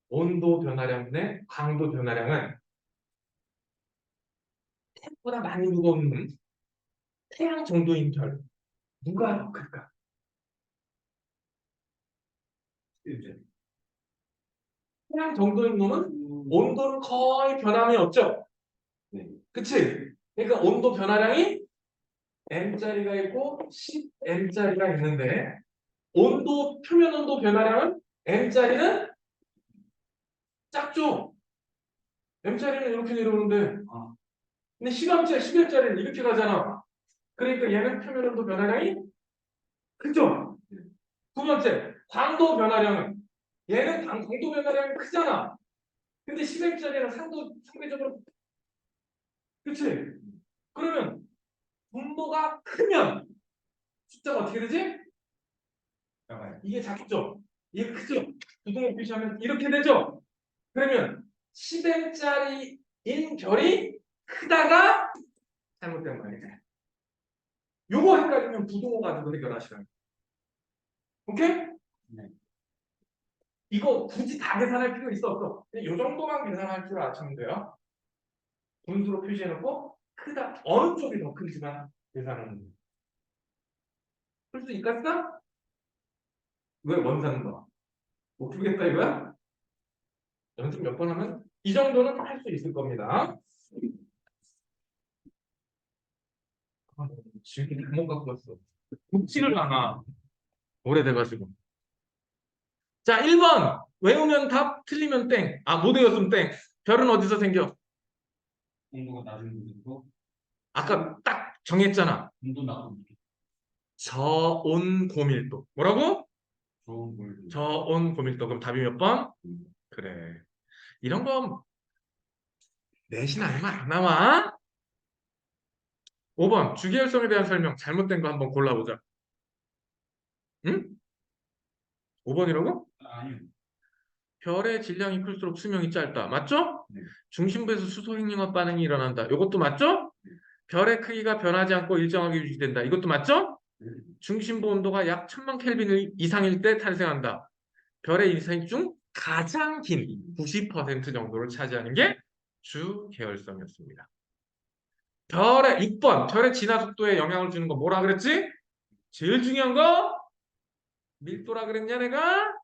온도 변화량 대 광도 변화량은 태양보다 많이 무거운 태양 정도인 별 누가 더 클까? 이제 태양 정도인 놈은 온도는 거의 변함이 없죠. 네. 그치? 그러니까 온도 변화량이 m짜리가 있고 10m짜리가 있는데 온도 표면 온도 변화량은 m짜리는 작죠. m짜리는 이렇게 내려오는데 근데 10m짜리는 이렇게 가잖아. 그러니까 얘는 표면 온도 변화량이 크죠. 두 번째, 광도 변화량은 얘는 광도 변화량이 크잖아. 근데 10m짜리는 상대적으로 그치? 그러면 분모가 크면 숫자가 어떻게 되지? 나가요. 이게 작죠? 이게 크죠? 부등호 표시하면 이렇게 되죠? 그러면 10m짜리인 별이 크다가 잘못된 말이네. 요거 헷갈리면 부등호 가지고 해결하시라는 거예요. 오케이? 네. 이거 굳이 다 계산할 필요 있어 없어? 그냥 요 정도만 계산할 줄 아시면 돼요. 분수로 표시해놓고 크다. 어느 쪽이 더 큰지만 계산하는 거예요. 풀 수 있겠어? 왜 원사는 거? 못 풀겠다 이거야? 연습 몇 번 하면 이 정도는 할 수 있을 겁니다. 지금 잘못 갖고 왔어. 묻지를 않아. 오래돼가지고. 자, 1번. 외우면 답, 틀리면 땡. 아, 못 외웠으면 땡. 별은 어디서 생겨? 온도가 낮은 곳이고 아까 딱 정했잖아. 온도 낮은 곳. 저온 고밀도. 뭐라고? 좋은 물. 저온 고밀도. 그럼 답이 몇 번? 그래. 이런 거 내신 아니면 안 나와. 5번. 주기율성에 대한 설명. 잘못된 거 한번 골라보자. 응? 5번이라고? 아니요. 별의 질량이 클수록 수명이 짧다. 맞죠? 네. 중심부에서 수소 핵융합 반응이 일어난다. 이것도 맞죠? 별의 크기가 변하지 않고 일정하게 유지된다. 이것도 맞죠? 네. 중심부 온도가 약 1000만 켈빈 이상일 때 탄생한다. 별의 인생 중 가장 긴 90% 정도를 차지하는 게 주계열성이었습니다. 별의 6번, 별의 진화 속도에 영향을 주는 거 뭐라 그랬지? 제일 중요한 거 밀도라 그랬냐 내가?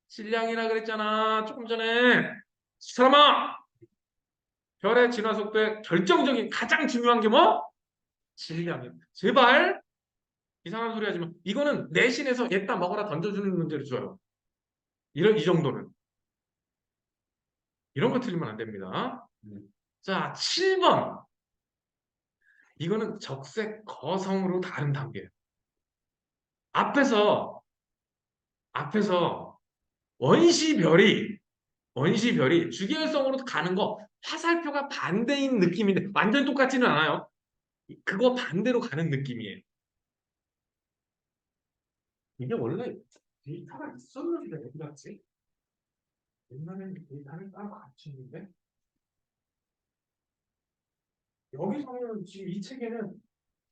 질량이라 그랬잖아. 조금 전에. 사람아! 별의 진화 속도에 결정적인 가장 중요한 게 뭐? 질량이야. 제발 이상한 소리 하지 마. 이거는 내신에서 얘따 먹어라 던져주는 문제를 줘요. 이 정도는. 이런 거 틀리면 안 됩니다. 자, 7번. 이거는 적색 거성으로 다른 단계예요. 앞에서 원시별이 주계열성으로 가는 거 화살표가 반대인 느낌인데 완전 똑같지는 않아요. 그거 반대로 가는 느낌이에요. 이게 원래 데이터가 있었는데 어디 갔지? 옛날에는 데이터를 따로 갖추는데 여기서는 지금 이 책에는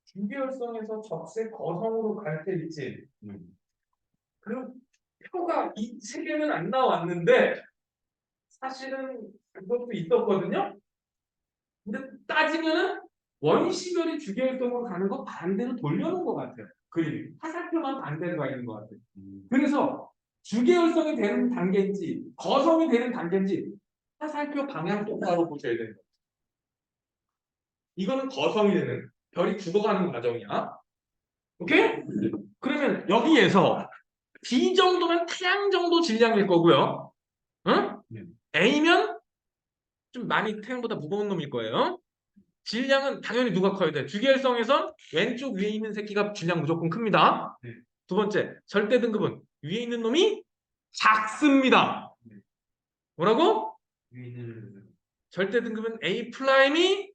주계열성에서 적색 거성으로 갈 때 있지. 그 표가 이 책에는 안 나왔는데 사실은 그것도 있었거든요. 근데 따지면은 원시별이 주계열성으로 가는 거 반대로 돌려놓은 것 같아요. 그림 화살표만 반대로 가 있는 것 같아요. 그래서 주계열성이 되는 단계인지 거성이 되는 단계인지 화살표 방향 똑바로 보셔야 돼요. 이거는 거성이 되는 별이 죽어가는 과정이야. 오케이? 그러면 여기에서 B 정도면 태양 정도 질량일 거고요. 응? A면 좀 많이 태양보다 무거운 놈일 거예요. 질량은 당연히 누가 커야 돼? 주계열성에선 왼쪽 위에 있는 새끼가 질량 무조건 큽니다. 두 번째, 절대 등급은 위에 있는 놈이 작습니다. 뭐라고? 절대 등급은 A 프라임이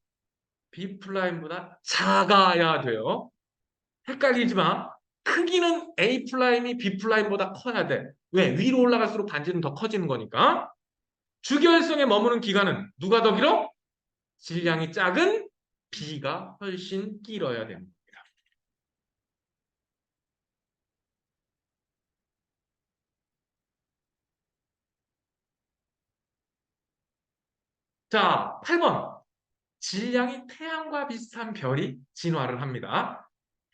B 프라임보다 작아야 돼요. 헷갈리지 마. 크기는 A 프라임이 B 프라임보다 커야 돼. 왜? 위로 올라갈수록 반지는 더 커지는 거니까. 주계열성에 머무는 기간은 누가 더 길어? 질량이 작은 B가 훨씬 길어야 됩니다. 자, 8번. 질량이 태양과 비슷한 별이 진화를 합니다.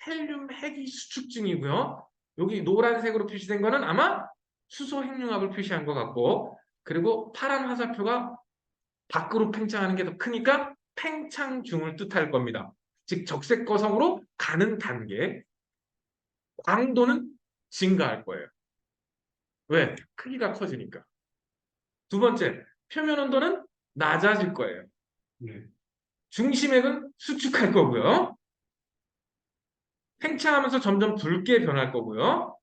헬륨 핵이 수축 중이고요. 여기 노란색으로 표시된 거는 아마 수소 핵융합을 표시한 것 같고, 그리고 파란 화살표가 밖으로 팽창하는 게 더 크니까 팽창 중을 뜻할 겁니다. 즉 적색 거성으로 가는 단계, 광도는 증가할 거예요. 왜? 크기가 커지니까. 두 번째, 표면 온도는 낮아질 거예요. 네. 중심액은 수축할 거고요. 팽창하면서 점점 붉게 변할 거고요.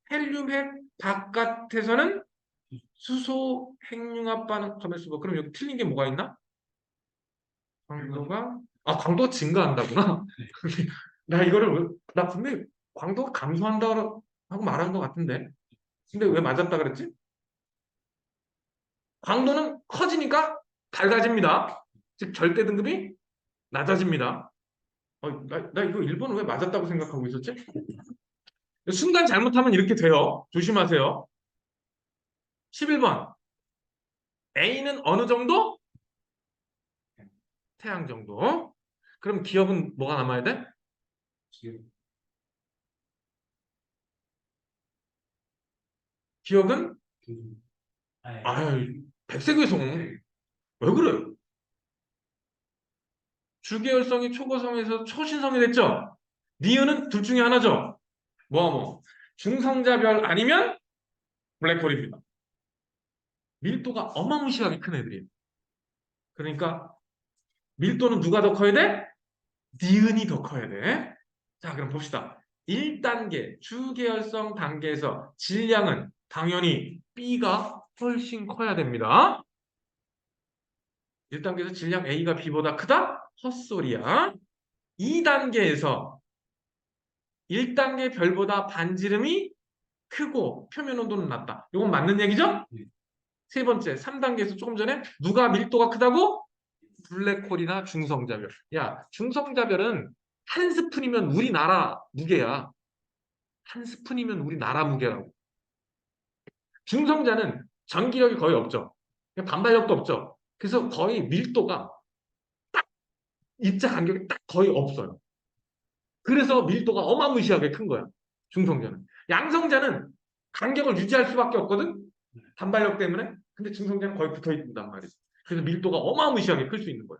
헬륨핵 바깥에서는 수소 핵융합 반응 가만있어 봐. 그럼 여기 틀린 게 뭐가 있나? 광도가 증가한다구나. 나 이거를 나 분명히 광도가 감소한다고 하고 말한 것 같은데. 근데 왜 맞았다 그랬지? 광도는 커지니까 밝아집니다. 즉 절대 등급이 낮아집니다. 나 이거 1번은 왜 맞았다고 생각하고 있었지? 순간 잘못하면 이렇게 돼요. 조심하세요. 11번. A는 어느 정도? 태양 정도. 그럼 기억은 뭐가 남아야 돼? 기억은? 아유, 백색외송. 왜 그래요? 주계열성이 초고성에서 초신성이 됐죠? 니은은 둘 중에 하나죠? 뭐. 중성자별 아니면 블랙홀입니다. 밀도가 어마무시하게 큰 애들이에요. 그러니까 밀도는 누가 더 커야 돼? 니은이 더 커야 돼. 자, 그럼 봅시다. 1단계 주계열성 단계에서 질량은 당연히 B가 훨씬 커야 됩니다. 1단계에서 질량 A가 B보다 크다? 헛소리야. 2단계에서 1단계 별보다 반지름이 크고 표면 온도는 낮다. 이건 맞는 얘기죠? 세 번째, 3단계에서 조금 전에 누가 밀도가 크다고? 블랙홀이나 중성자별. 야, 중성자별은 한 스푼이면 우리나라 무게야. 한 스푼이면 우리나라 무게라고. 중성자는 전기력이 거의 없죠. 반발력도 없죠. 그래서 거의 밀도가 입자 간격이 딱 거의 없어요. 그래서 밀도가 어마무시하게 큰 거야. 중성자는. 양성자는 간격을 유지할 수밖에 없거든. 반발력 때문에. 근데 중성자는 거의 붙어 있단 말이지. 그래서 밀도가 어마무시하게 클 수 있는 거야.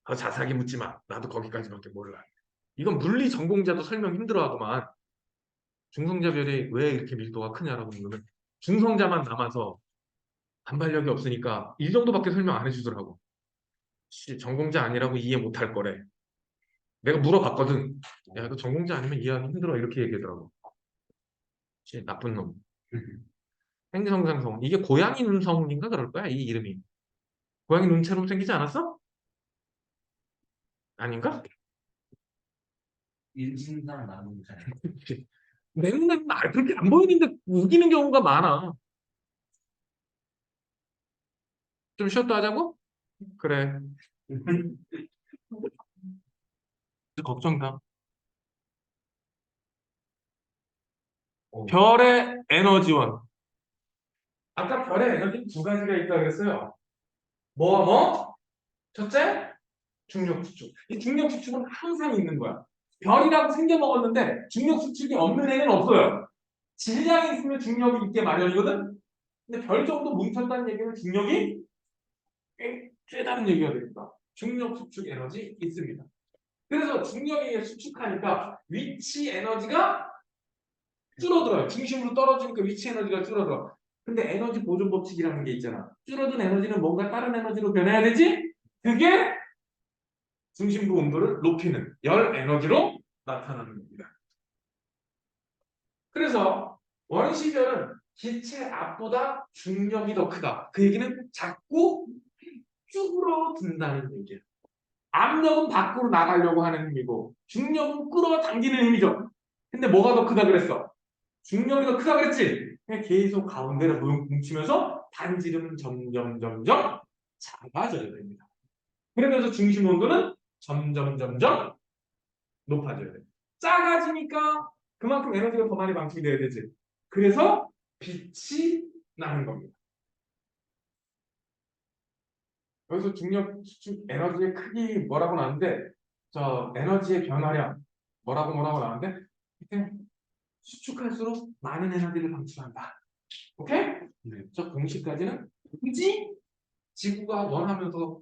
자세하게 묻지 마. 나도 거기까지밖에 몰라. 이건 물리 전공자도 설명 힘들어하더만. 중성자별이 왜 이렇게 밀도가 크냐라고 물으면 중성자만 남아서 반발력이 없으니까 이 정도밖에 설명 안 해주더라고. 전공자 아니라고 이해 못할 거래. 내가 물어봤거든. 야, 너 전공자 아니면 이해하기 힘들어. 이렇게 얘기하더라고. 나쁜 놈. 행성상성. 이게 고양이 눈성인가 그럴 거야, 이 이름이. 고양이 눈처럼 생기지 않았어? 아닌가? 인신상 나누는 잖아요. 내 눈에는 그렇게 안 보이는데 우기는 경우가 많아. 좀 쉬었다 하자고? 그래. 걱정다. 별의 에너지원. 아까 별의 에너지 두 가지가 있다고 그랬어요. 뭐? 첫째, 중력 수축. 이 중력 수축은 항상 있는 거야. 별이라고 생겨 먹었는데 중력 수축이 없는 애는 없어요. 질량이 있으면 중력이 있게 마련이거든. 근데 별 정도 뭉쳤다는 얘기는 중력이 꽤 다른 얘기가 됩니다. 중력 수축 에너지 있습니다. 그래서 중력에 수축하니까 위치 에너지가 줄어들어요. 중심으로 떨어지니까 위치 에너지가 줄어들어. 근데 에너지 보존 법칙이라는 게 있잖아. 줄어든 에너지는 뭔가 다른 에너지로 변해야 되지? 그게 중심부 온도를 높이는 열 에너지로 나타나는 겁니다. 그래서 원시별은 기체 앞보다 중력이 더 크다. 그 얘기는 자꾸 쭈그러든다는 얘기야. 압력은 밖으로 나가려고 하는 힘이고 중력은 끌어당기는 힘이죠. 근데 뭐가 더 크다 그랬어? 중력이 더 크다 그랬지? 그냥 계속 가운데를 뭉치면서 반지름은 점점 작아져야 됩니다. 그러면서 중심 온도는 점점 높아져야 돼. 작아지니까 그만큼 에너지가 더 많이 방출돼야 되지. 그래서 빛이 나는 겁니다. 여기서 중력 수축 에너지의 크기 뭐라고 나왔는데 저 에너지의 변화량 뭐라고 나왔는데 이렇게 수축할수록 많은 에너지를 방출한다. 오케이? 네. 저 공식까지는 굳이 지구가 원하면서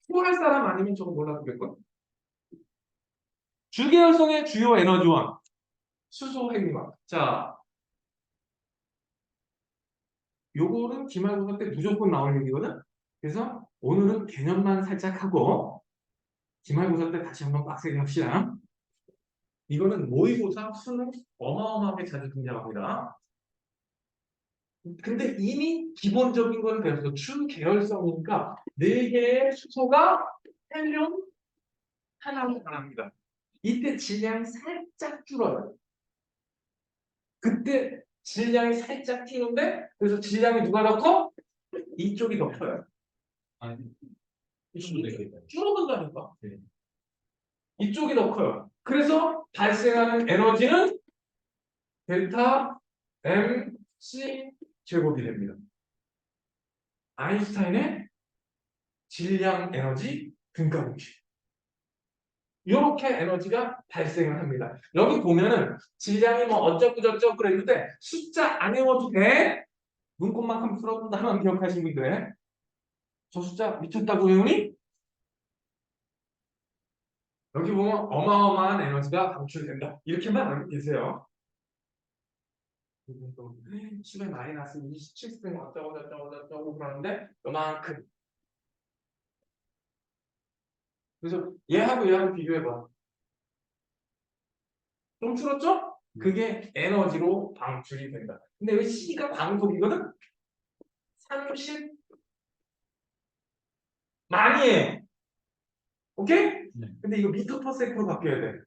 후할 사람 아니면 저거 몰라도 될걸? 주계열성의 주요 에너지원 수소 핵융합. 자, 요거는 기말고사 때 무조건 나올 얘기거든. 그래서 오늘은 개념만 살짝 하고 기말고사 때 다시 한번 빡세게 합시다. 이거는 모의고사, 수능 어마어마하게 자주 등장합니다. 근데 이미 기본적인 건 배웠어. 주계열성이니까 4개의 수소가 헬륨 하나로 변합니다. 이때 질량이 살짝 줄어요. 그때 질량이 살짝 튀는데 그래서 질량이 누가 더 커? 이쪽이 더 커요. 아니, 줄어든다니까. 네. 이쪽이 더 커요. 그래서 발생하는 에너지는 델타 MC 제곱이 됩니다. 아인슈타인의 질량 에너지 등가 공식. 이렇게 에너지가 발생을 합니다. 여기 보면은 질량이 뭐 어쩌고 저쩌고 그랬는데 숫자 안 외워도 돼. 문법만큼 풀어본다만 기억하신 분들 저 숫자 미쳤다고 외우니? 여기 보면 어마어마한 에너지가 방출된다. 이렇게만 알고 계세요. 10의 마이너스 27승 어쩌고 저쩌고 저쩌고 그러는데 요만큼. 그래서 얘하고 비교해봐. 좀 줄었죠? 그게 에너지로 방출이 된다. 근데 왜 C가 광속이거든? 30 만이에요. 오케이? 네. 근데 이거 미터 퍼 세컨으로 바뀌어야 돼.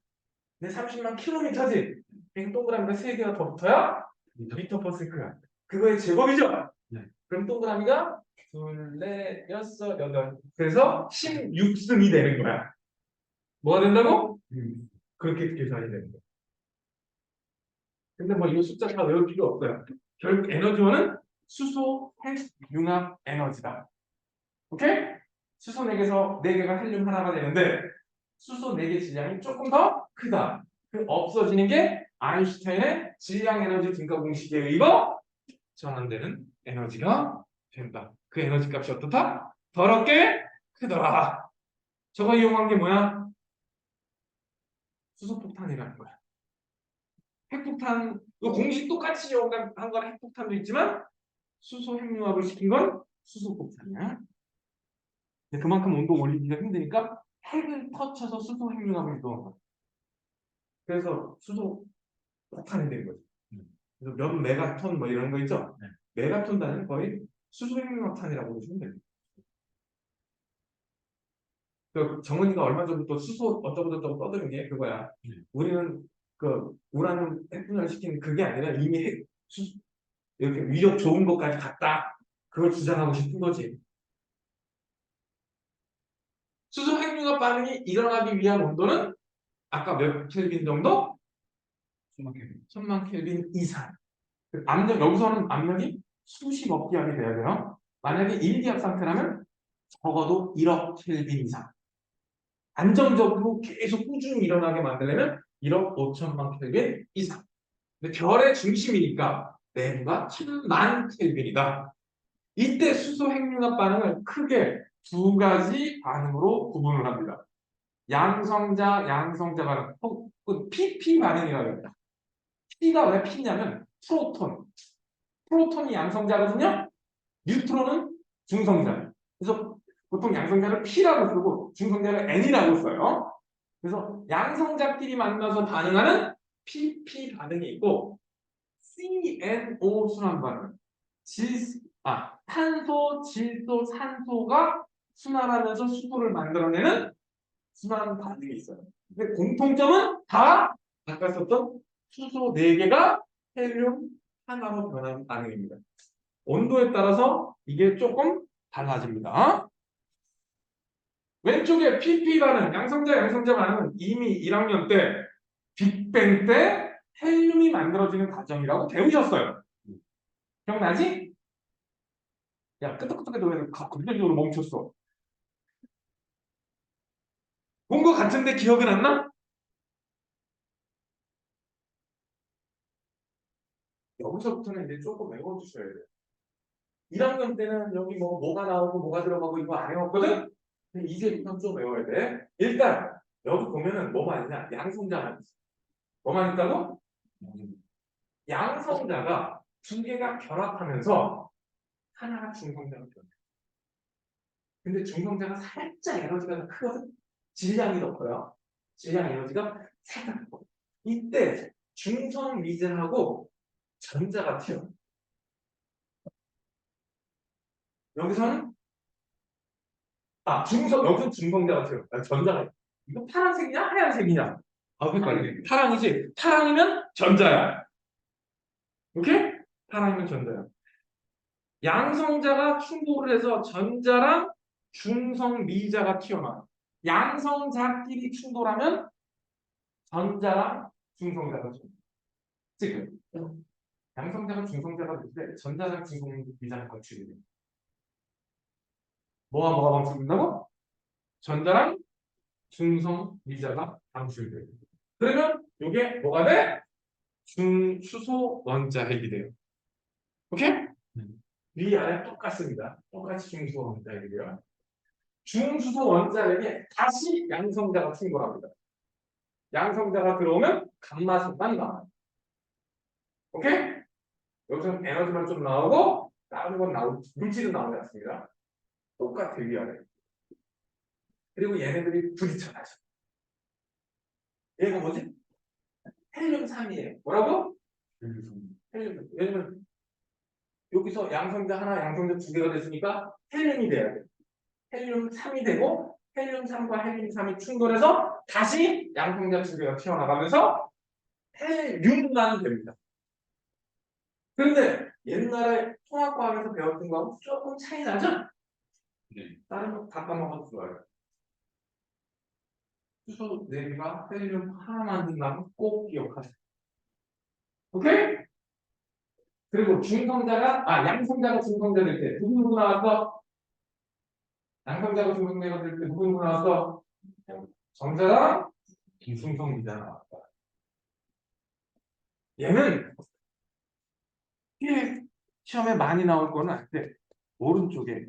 근데 30만 킬로미터지. 그럼 동그라미가 3개가 더 붙어야 미터 퍼 세컨. 그거의 제곱이죠? 네. 그럼 동그라미가 2, 4, 6, 8. 그래서 16승이 되는 거야. 뭐가 된다고? 그렇게 계산이 되는 거야. 근데 뭐 이 숫자 다 외울 필요 없어요. 결국 에너지원은 수소, 핵, 융합 에너지다. 오케이? 수소 4개에서 4개가 헬륨 하나가 되는데 수소 4개 질량이 조금 더 크다. 그 없어지는 게 아인슈타인의 질량 에너지 등가 공식에 의거 전환되는 에너지가 된다. 그 에너지 값이 어떻다? 더럽게 크더라. 저거 이용한 게 뭐야? 수소폭탄이라는 거야. 핵폭탄, 이 공식 똑같이 이용한 건 핵폭탄도 있지만 수소 핵융합을 시킨 건 수소폭탄이야. 그만큼 온도 올리기가 힘드니까 핵을 터쳐서 수소 핵융합을 이동한 거야. 그래서 수소 폭탄이 된 거지. 그래서 몇 메가톤 뭐 이런 거 있죠? 네. 메가톤 단위는 거의 수소 핵융합탄이라고 보시면 됩니다. 그 정은이가 얼마 전부터 수소 어쩌고저쩌고 떠드는 게 그거야. 네. 우리는 그 우라늄 핵분열 시킨 그게 아니라 이미 이렇게 위력 좋은 것까지 갔다. 그걸 주장하고 싶은 거지. 수소 핵융합 반응이 일어나기 위한 온도는 아까 몇 켈빈 정도? 1000만 켈빈 이상. 그 압력, 여기서는 압력이 수십억 기압이 돼야 돼요. 만약에 1기압 상태라면 적어도 1억 켈빈 이상. 안정적으로 계속 꾸준히 일어나게 만들려면 1억 5천만 켈빈 이상. 근데 별의 중심이니까 내부가 1000만 켈빈이다. 이때 수소 핵융합 반응을 크게 2가지 반응으로 구분을 합니다. 양성자 반응, 혹은 PP 반응이라고 합니다. P가 왜 P냐면 프로톤. 프로톤이 양성자거든요. 뉴트론은 중성자. 그래서 보통 양성자를 P라고 쓰고 중성자를 N이라고 써요. 그래서 양성자끼리 만나서 반응하는 PP 반응이 있고 CNO 순환 반응. 탄소, 질소, 산소가 순환하면서 수소를 만들어내는 순환 반응이 있어요. 근데 공통점은 다 아까 썼던 수소 4개가 헬륨 하나로 변하는 반응입니다. 온도에 따라서 이게 조금 달라집니다. 왼쪽에 PP 반응, 양성자 반응은 이미 1학년 때 빅뱅 때 헬륨이 만들어지는 과정이라고 배우셨어요. 기억나지? 야, 끄덕끄덕해도 왜 갑자기적으로 멈췄어? 본 거 같은데 기억은 안 나? 여기서부터는 이제 조금 외워주셔야 돼요. 1학년 때는 여기 뭐가 나오고 뭐가 들어가고 이거 안 외웠거든? 근데 이제부터는 좀 외워야 돼. 일단 여기 보면은 뭐만 있냐? 양성자만 있어. 뭐만 있다고? 양성자가 두 개가 결합하면서 하나가 중성자가 변해. 근데 중성자가 살짝 에너지가 더 크거든? 질량이 더 커요. 질량 에너지가 살짝 커. 이때 중성 미제하고 전자가 튀어. 여기서는 여기서 중성자가 튀어. 전자가. 이거 파란색이냐 하얀색이냐? 헷갈리네. 파랑이지. 파랑이면 전자야. 오케이? 파랑이면 전자야. 양성자가 충돌을 해서 전자랑 중성 미자가 튀어나와. 양성자끼리 충돌하면 전자랑 중성자가 튀어. 지금 양성자가 중성자가 될 때 전자랑 중성 미자가 방출이 돼. 뭐가 방출된다고? 전자랑 중성 미자가 방출돼. 그러면 이게 뭐가 돼? 중수소 원자 핵이 돼요. 오케이? 위아래 똑같습니다. 똑같이 중수소 원자 핵이 돼요. 중수소 원자핵에 다시 양성자가 충돌합니다. 양성자가 들어오면 감마선만 나와요. 오케이? 여기서는 에너지만 좀 나오고 다른 건 물질은 나오지 않습니다. 똑같아 위아래. 그리고 얘네들이 부딪혀 다시. 얘가 뭐지? 헬륨 3이에요. 뭐라고? 헬륨. 왜냐면 여기서 양성자 하나, 양성자 두 개가 됐으니까 헬륨이 돼야 돼. 헬륨 3이 되고 헬륨 3과 헬륨 3이 충돌해서 다시 양성자 두 개가 튀어나가면서 헬륨만 됩니다. 그런데 옛날에 통합과학에서 배웠던 거하고 조금 차이 나죠? 네. 다른 거 다 까먹어도 좋아요. 수소 4개가 헬륨 하나 만든다면 꼭 기억하세요. 오케이? 그리고 양성자가 중성자 될 때 누구 나왔어? 양성자가 중성자가 될 때 누구 나왔어? 정자랑 중성미자 나왔다. 얘는 시험에 많이 나올 거는 아닌데 오른쪽에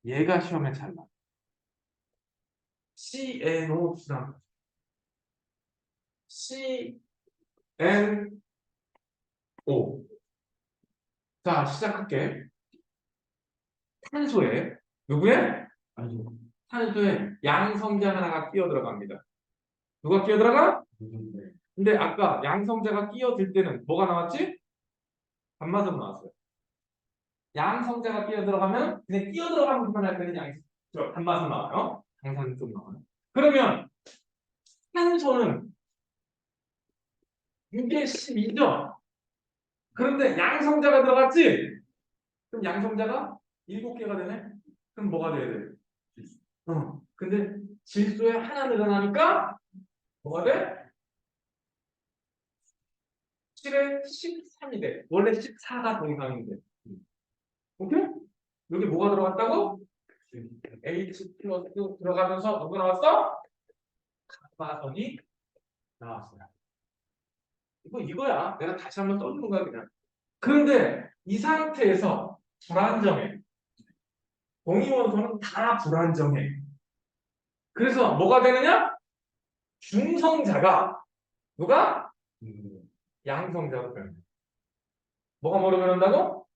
얘가 시험에 잘 나와. CNO 수단. CNO. 자, 시작할게. 탄소에 누구의? 탄소에 양성자 하나가 끼어 들어갑니다. 누가 끼어 들어가? 근데 아까 양성자가 끼어들 때는 뭐가 나왔지? 감마선 나왔어요. 양성자가 끼어 들어가면 그냥 끼어 들어가는 것만 할 때는 감마선 나와요. 강산 좀 나와요. 그러면 탄소는 이게 12죠. 그런데 양성자가 들어갔지? 그럼 양성자가 7개가 되네? 그럼 뭐가 돼야 돼? 근데 질소에 하나 늘어나니까 뭐가 돼? 7에 13이 돼. 원래 14가 정상인데. 오케이? 여기 뭐가 들어갔다고? H 플러스 들어가면서 뭐가 나왔어? 감마선이 나왔어요. 이거야. 내가 다시 한번 써주는 거야, 그냥. 그런데 이 상태에서 불안정해. 동위원소는 다 불안정해. 그래서 뭐가 되느냐? 중성자가 누가? 양성자로 변해. 뭐가 뭐로 변한다고?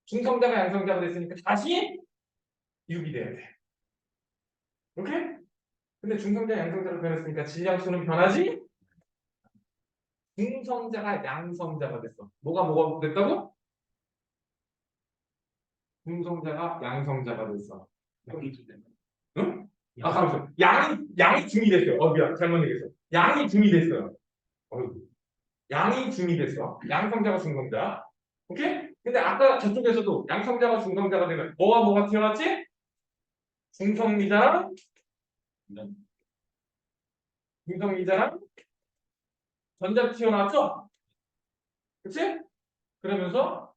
중성자가 양성자가 됐으니까 다시 6이 돼야 돼. 오케이? 근데 중성자 양성자로 변했으니까 질량수는 변하지? 중성자가 양성자가 됐어. 뭐가 됐다고? 중성자가 양성자가 됐어. 응? 잠시만. 양이 중이 됐어요. 미안. 잘못 얘기했어. 양이 중이 됐어요. 양이 중이 됐어. 양성자가 중성자. 오케이? 근데 아까 저쪽에서도 양성자가 중성자가 되면 뭐가 튀어나왔지? 중성미자랑 전자 튀어나왔죠? 그치? 그러면서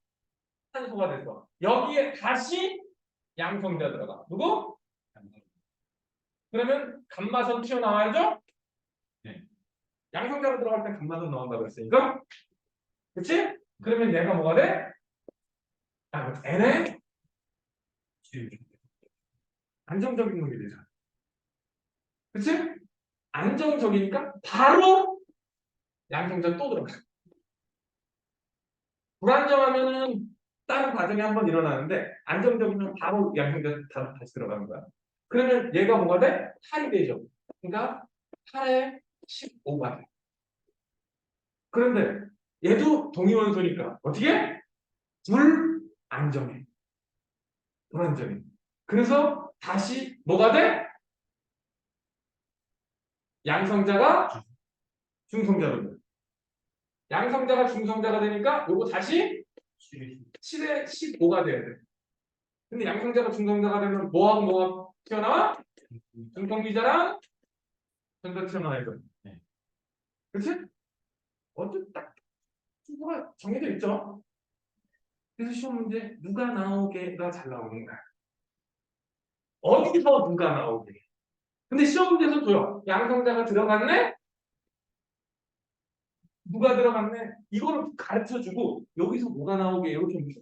탄소가 됐어. 여기에 다시 양성자 들어가. 누구? 그러면 감마선 튀어나와야죠? 네. 양성자로 들어갈 때 감마선 나온다고 했으니까. 그치? 그러면 얘가 뭐가 돼? n의 안정적인 놈이 되잖아. 그치? 안정적이니까 바로 양성자 또 들어가. 불안정하면은 다른 과정이 한 번 일어나는데 안정적이면 바로 양성자 다시 들어가는 거야. 그러면 얘가 뭐가 돼? 8이 되죠. 그러니까 8에 15가 돼. 그런데 얘도 동위원소니까 어떻게? 불안정해. 불안정해. 그래서 다시 뭐가 돼? 양성자가 중성자로 돼. 양성자가 중성자가 되니까 요거 다시 7에 15가 돼야 돼. 근데 양성자가 중성자가 되면 뭐하고 뭐가 튀어나와? 중성기자랑 전자 튀어나와야 돼. 네. 그치? 어쨌든 딱 순서가 정해져 있죠. 그래서 시험 문제 누가 나오게가 잘 나오는 거야. 어디서 누가 나오게. 근데 시험 문제에서 줘요. 양성자가 들어갔네? 누가 들어갔네? 이거를 가르쳐주고 여기서 뭐가 나오게 이렇게 묻혀.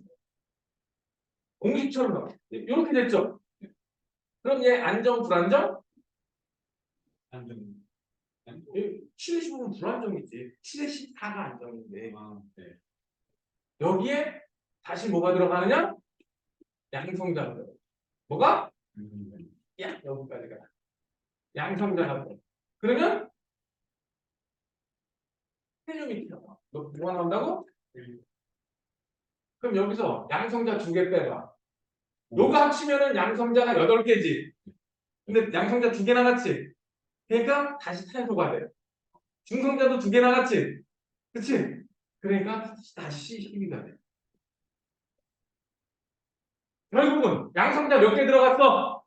공식처럼 나와. 이렇게 됐죠? 그럼 얘 안정, 불안정? 안정. 7에 15는 불안정이지. 7에 14가 안정인데. 아, 네. 여기에 다시 뭐가 들어가느냐? 양성자가 들어가. 뭐가? 야, 여기까지 가. 양성자가 들어가. 그러면 헬륨이 튀어나와. 뭐가 나온다고? 그럼 여기서 양성자 2개 빼봐. 요거 합치면은 양성자가 8개지. 근데 양성자 2개 나갔지? 그러니까 다시 탄소가 돼. 중성자도 2개 나갔지? 그치? 그러니까 다시 C12가 돼. 결국은 양성자 몇 개 들어갔어?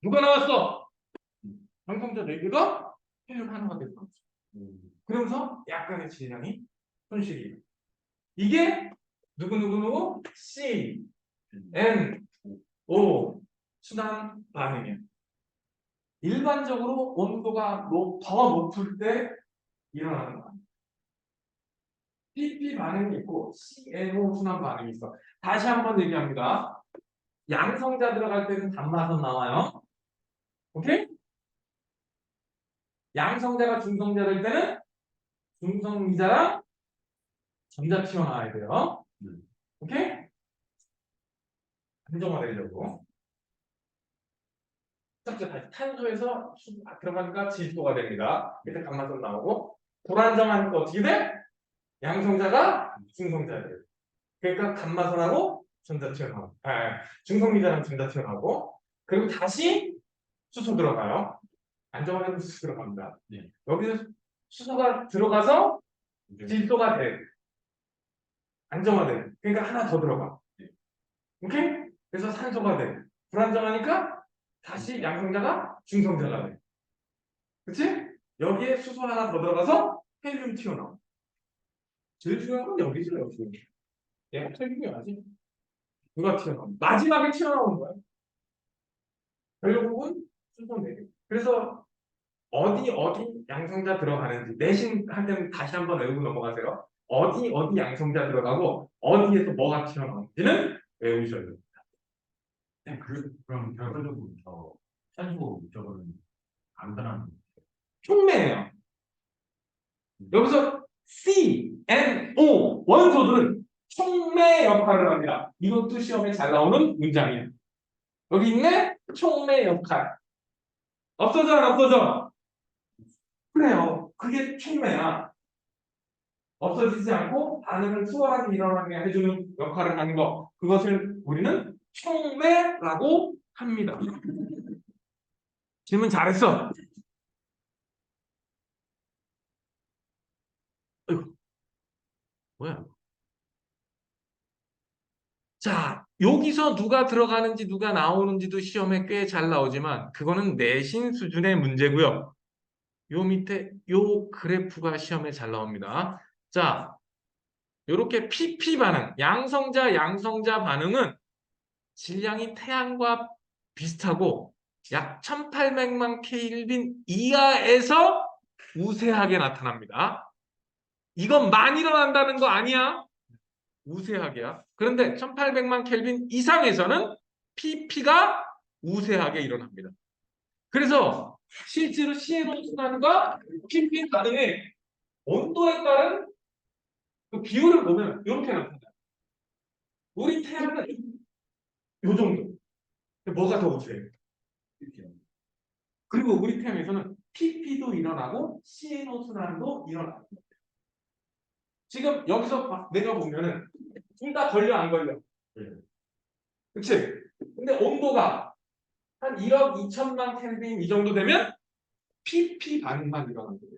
누가 나왔어? 양성자 4개가 헬륨 하나가 됐어. 그러면서 약간의 질량이 손실이에요. 이게 누구 C, N, O 순환 반응이에요. 일반적으로 온도가 더 높을 때 일어나는 거야. PP 반응이 있고 CNO 순환 반응이 있어. 다시 한번 얘기합니다. 양성자 들어갈 때는 감마선 나와요. 오케이? 양성자가 중성자 될 때는 중성미자랑 전자 튀어나와야 돼요. 오케이? 안정화되려고. 첫째 다시 탄소에서 들어가니까 질소가 됩니다. 밑에 감마선 나오고 불안정하니까 어떻게 돼? 양성자가 중성자가 돼요. 그러니까 감마선하고 전자 튀어나오고 중성미자랑 전자 튀어나오고 그리고 다시 수소 들어가요. 안정화되면 수소 들어갑니다. 네. 여기서 수소가 들어가서 질소가 돼. 안정화돼. 그러니까 하나 더 들어가. 오케이? 그래서 산소가 돼. 불안정하니까 다시 양성자가 중성자가 돼. 그치? 여기에 수소 하나 더 들어가서 헬륨 튀어나와. 제일 중요한 건 여기죠, 여기. 얘가 헬륨이야지. 누가 튀어나와? 마지막에 튀어나오는 거야. 결국은 수소 4개. 그래서 어디 양성자 들어가는지 내신 할 때는 다시 한번 외우고 넘어가세요. 어디 양성자 들어가고 어디에서 뭐가 튀어나오는지는 외우셔야 돼요. 그럼 결과적으로 저 탄소 저거는 간단한 촉매예요. 여기서 C, N, O 원소들은 촉매 역할을 합니다. 이것도 시험에 잘 나오는 문장이에요. 여기 있네? 촉매 역할. 없어져 안 없어져? 그래요. 그게 촉매야. 없어지지 않고 반응을 수월하게 일어나게 해주는 역할을 하는 거. 그것을 우리는 촉매라고 합니다. 질문 잘했어. 어이구. 뭐야? 자, 여기서 누가 들어가는지 누가 나오는지도 시험에 꽤 잘 나오지만 그거는 내신 수준의 문제고요. 요 밑에 요 그래프가 시험에 잘 나옵니다. 자, 이렇게 PP 반응, 양성자 반응은 질량이 태양과 비슷하고 약 1800만 켈빈 이하에서 우세하게 나타납니다. 이건 많이 일어난다는 거 아니야? 우세하게야. 그런데 1800만 켈빈 이상에서는 PP가 우세하게 일어납니다. 그래서 실제로 CNO 순환과 PP 반응의 온도에 따른 그 비율을 보면 이렇게 나타나요. 우리 태양은 이 정도. 뭐가 더 우세해요? 그리고 우리 태양에서는 PP도 일어나고 CNO 순환도 일어나요. 지금 여기서 내가 보면은 둘 다 걸려 안 걸려? 그치? 근데 온도가 한 1억 2천만 켈빈 이 정도 되면 PP 반응만 일어나는 거예요.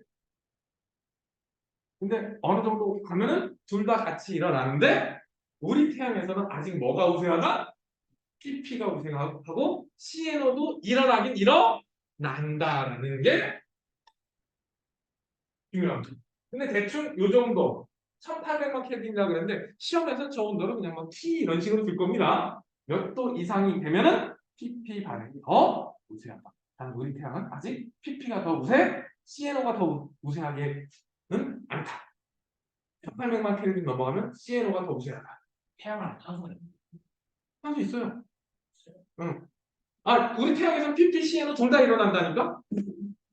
근데 어느 정도 가면은 둘 다 같이 일어나는데 우리 태양에서는 아직 뭐가 우세하다? PP가 우세하고 CNO도 일어나긴 일어난다라는 게 중요합니다. 근데 대충 요 정도 1800만 켈빈이라고 그랬는데 시험에서 저 온도를 그냥 막 T 이런 식으로 줄 겁니다. 몇 도 이상이 되면은 PP 반응이 더 우세하다. 단 우리 태양은 아직 PP가 더 우세, CNO가 더 우세하게는 않다. 1800만 켈빈 넘어가면 CNO가 더 우세하다. 태양은 탄소네. 할 수 있어요. 응. 아, 우리 태양에서는 PP, CNO 둘 다 일어난다니까?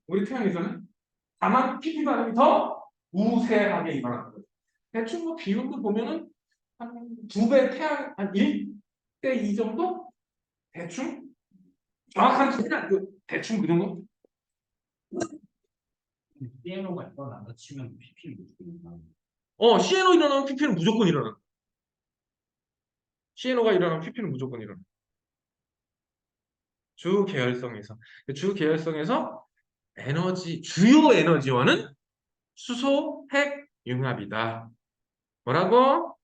우리 태양에서는 다만 PP 반응이 더 우세하게 일어나는 거예요. 대충 뭐 비율도 보면은 한 2배 태양 한 1대 2 정도? 대충? 정확한 수는 아니고 대충 그 정도? CNO가 일어난다 치면 PP는 무조건 일어나. CNO 일어나면 PP는 무조건 일어나. CNO가 일어나면 PP는 무조건 일어나. 주 계열성에서 주요 에너지원은 수소, 핵, 융합이다. 뭐라고?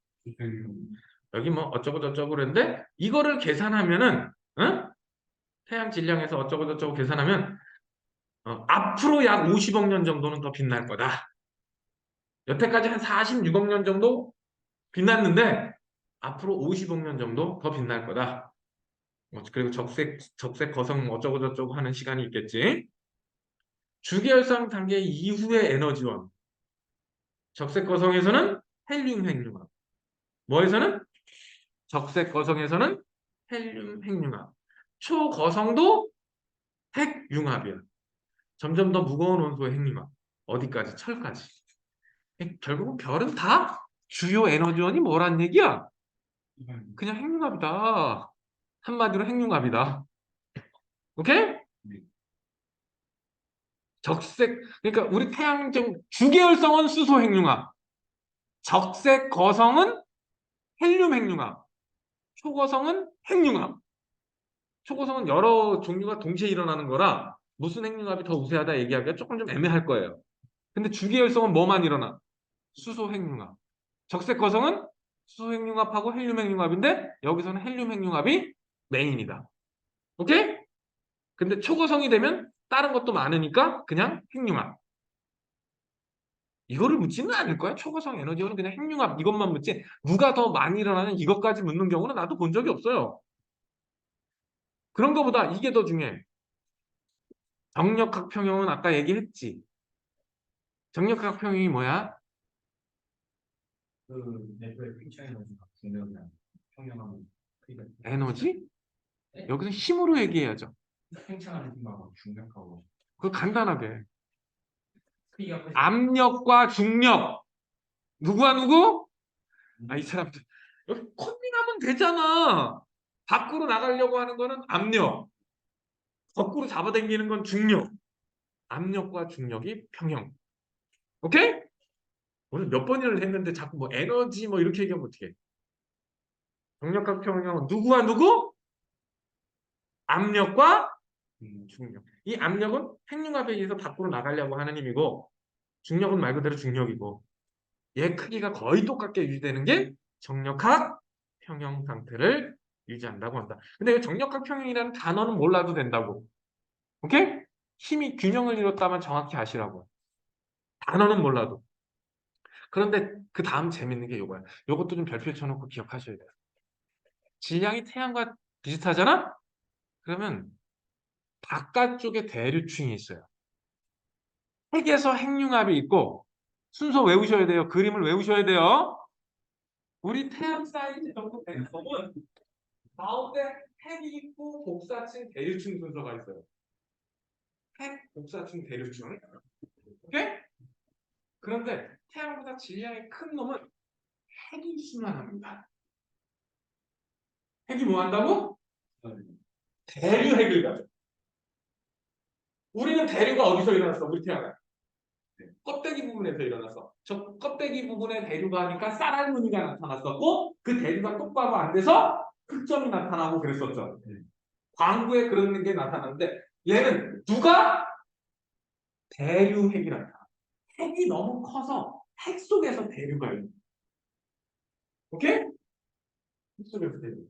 여기 뭐 어쩌고 저쩌고 그랬는데 이거를 계산하면은 태양 질량에서 어쩌고 저쩌고 계산하면 앞으로 약 50억 년 정도는 더 빛날 거다. 여태까지 한 46억 년 정도 빛났는데 앞으로 50억 년 정도 더 빛날 거다. 그리고 적색 거성 어쩌고 저쩌고 하는 시간이 있겠지. 주계열성 단계 이후의 에너지원. 적색 거성에서는 헬륨 핵융합. 뭐에서는? 적색 거성에서는 헬륨 핵융합. 초거성도 핵융합이야. 점점 더 무거운 원소의 핵융합. 어디까지? 철까지. 결국은 별은 다 주요 에너지원이 뭐란 얘기야? 그냥 핵융합이다. 한마디로 핵융합이다. 오케이? 그러니까 우리 태양 주계열성은 수소 핵융합. 적색 거성은 헬륨 핵융합. 초거성은 핵융합. 초고성은 여러 종류가 동시에 일어나는 거라 무슨 핵융합이 더 우세하다 얘기하기가 조금 좀 애매할 거예요. 근데 주계열성은 뭐만 일어나? 수소 핵융합. 적색 거성은 수소 핵융합하고 헬륨 핵융합인데 여기서는 헬륨 핵융합이 메인이다. 오케이? 근데 초고성이 되면 다른 것도 많으니까 그냥 핵융합. 이거를 묻지는 않을 거야. 초고성 에너지원은 그냥 핵융합 이것만 묻지 누가 더 많이 일어나는 이것까지 묻는 경우는 나도 본 적이 없어요. 그런 거보다 이게 더 중요해. 정력학 평형은 아까 얘기했지. 정력학 평형이 뭐야? 그 내부의 팽창 에너지가 중력이랑 평형하면 크기가 에너지? 여기서 힘으로 얘기해야죠. 팽창하는 힘하고 중력하고 그거 간단하게. 크기가 커지- 압력과 중력. 누구와 누구? 이 사람들. 여기 컨닝하면 되잖아. 밖으로 나가려고 하는 거는 압력. 거꾸로 잡아당기는 건 중력. 압력과 중력이 평형. 오케이? 오늘 몇 번을 했는데 자꾸 뭐 에너지 뭐 이렇게 얘기하면 어떡해. 정력학 평형은 누구와 누구? 압력과 중력. 이 압력은 핵융합에 의해서 밖으로 나가려고 하는 힘이고 중력은 말 그대로 중력이고 얘 크기가 거의 똑같게 유지되는 게 정력학 평형 상태를 유지한다고 한다. 근데 이 정력학 평형이라는 단어는 몰라도 된다고. 오케이? 힘이 균형을 이뤘다면 정확히 아시라고. 단어는 몰라도. 그런데 그 다음 재밌는 게 이거야. 이것도 좀 별표 쳐놓고 기억하셔야 돼요. 질량이 태양과 비슷하잖아? 그러면 바깥쪽에 대류층이 있어요. 핵에서 핵융합이 있고 순서 외우셔야 돼요. 그림을 외우셔야 돼요. 우리 태양 사이즈 정도 되는 놈은 가운데 핵이 있고 복사층 대류층 순서가 있어요. 핵, 복사층, 대류층. 오케이? 그런데 태양보다 질량이 큰 놈은 핵이 있으면 합니다. 핵이 뭐 한다고? 대류핵을 가져. 우리는 대류가 어디서 일어났어? 우리 태양은 껍데기 부분에서 일어났어. 저 껍데기 부분에 대류가 하니까 쌀알무늬가 나타났었고 그 대류가 똑바로 안 돼서 흑점이 나타나고 그랬었죠. 광구에 그런 게 나타났는데 얘는 누가 대류핵이 나타나. 핵이 너무 커서 핵 속에서 대류가 있는. 오케이? 핵 속에서 대류.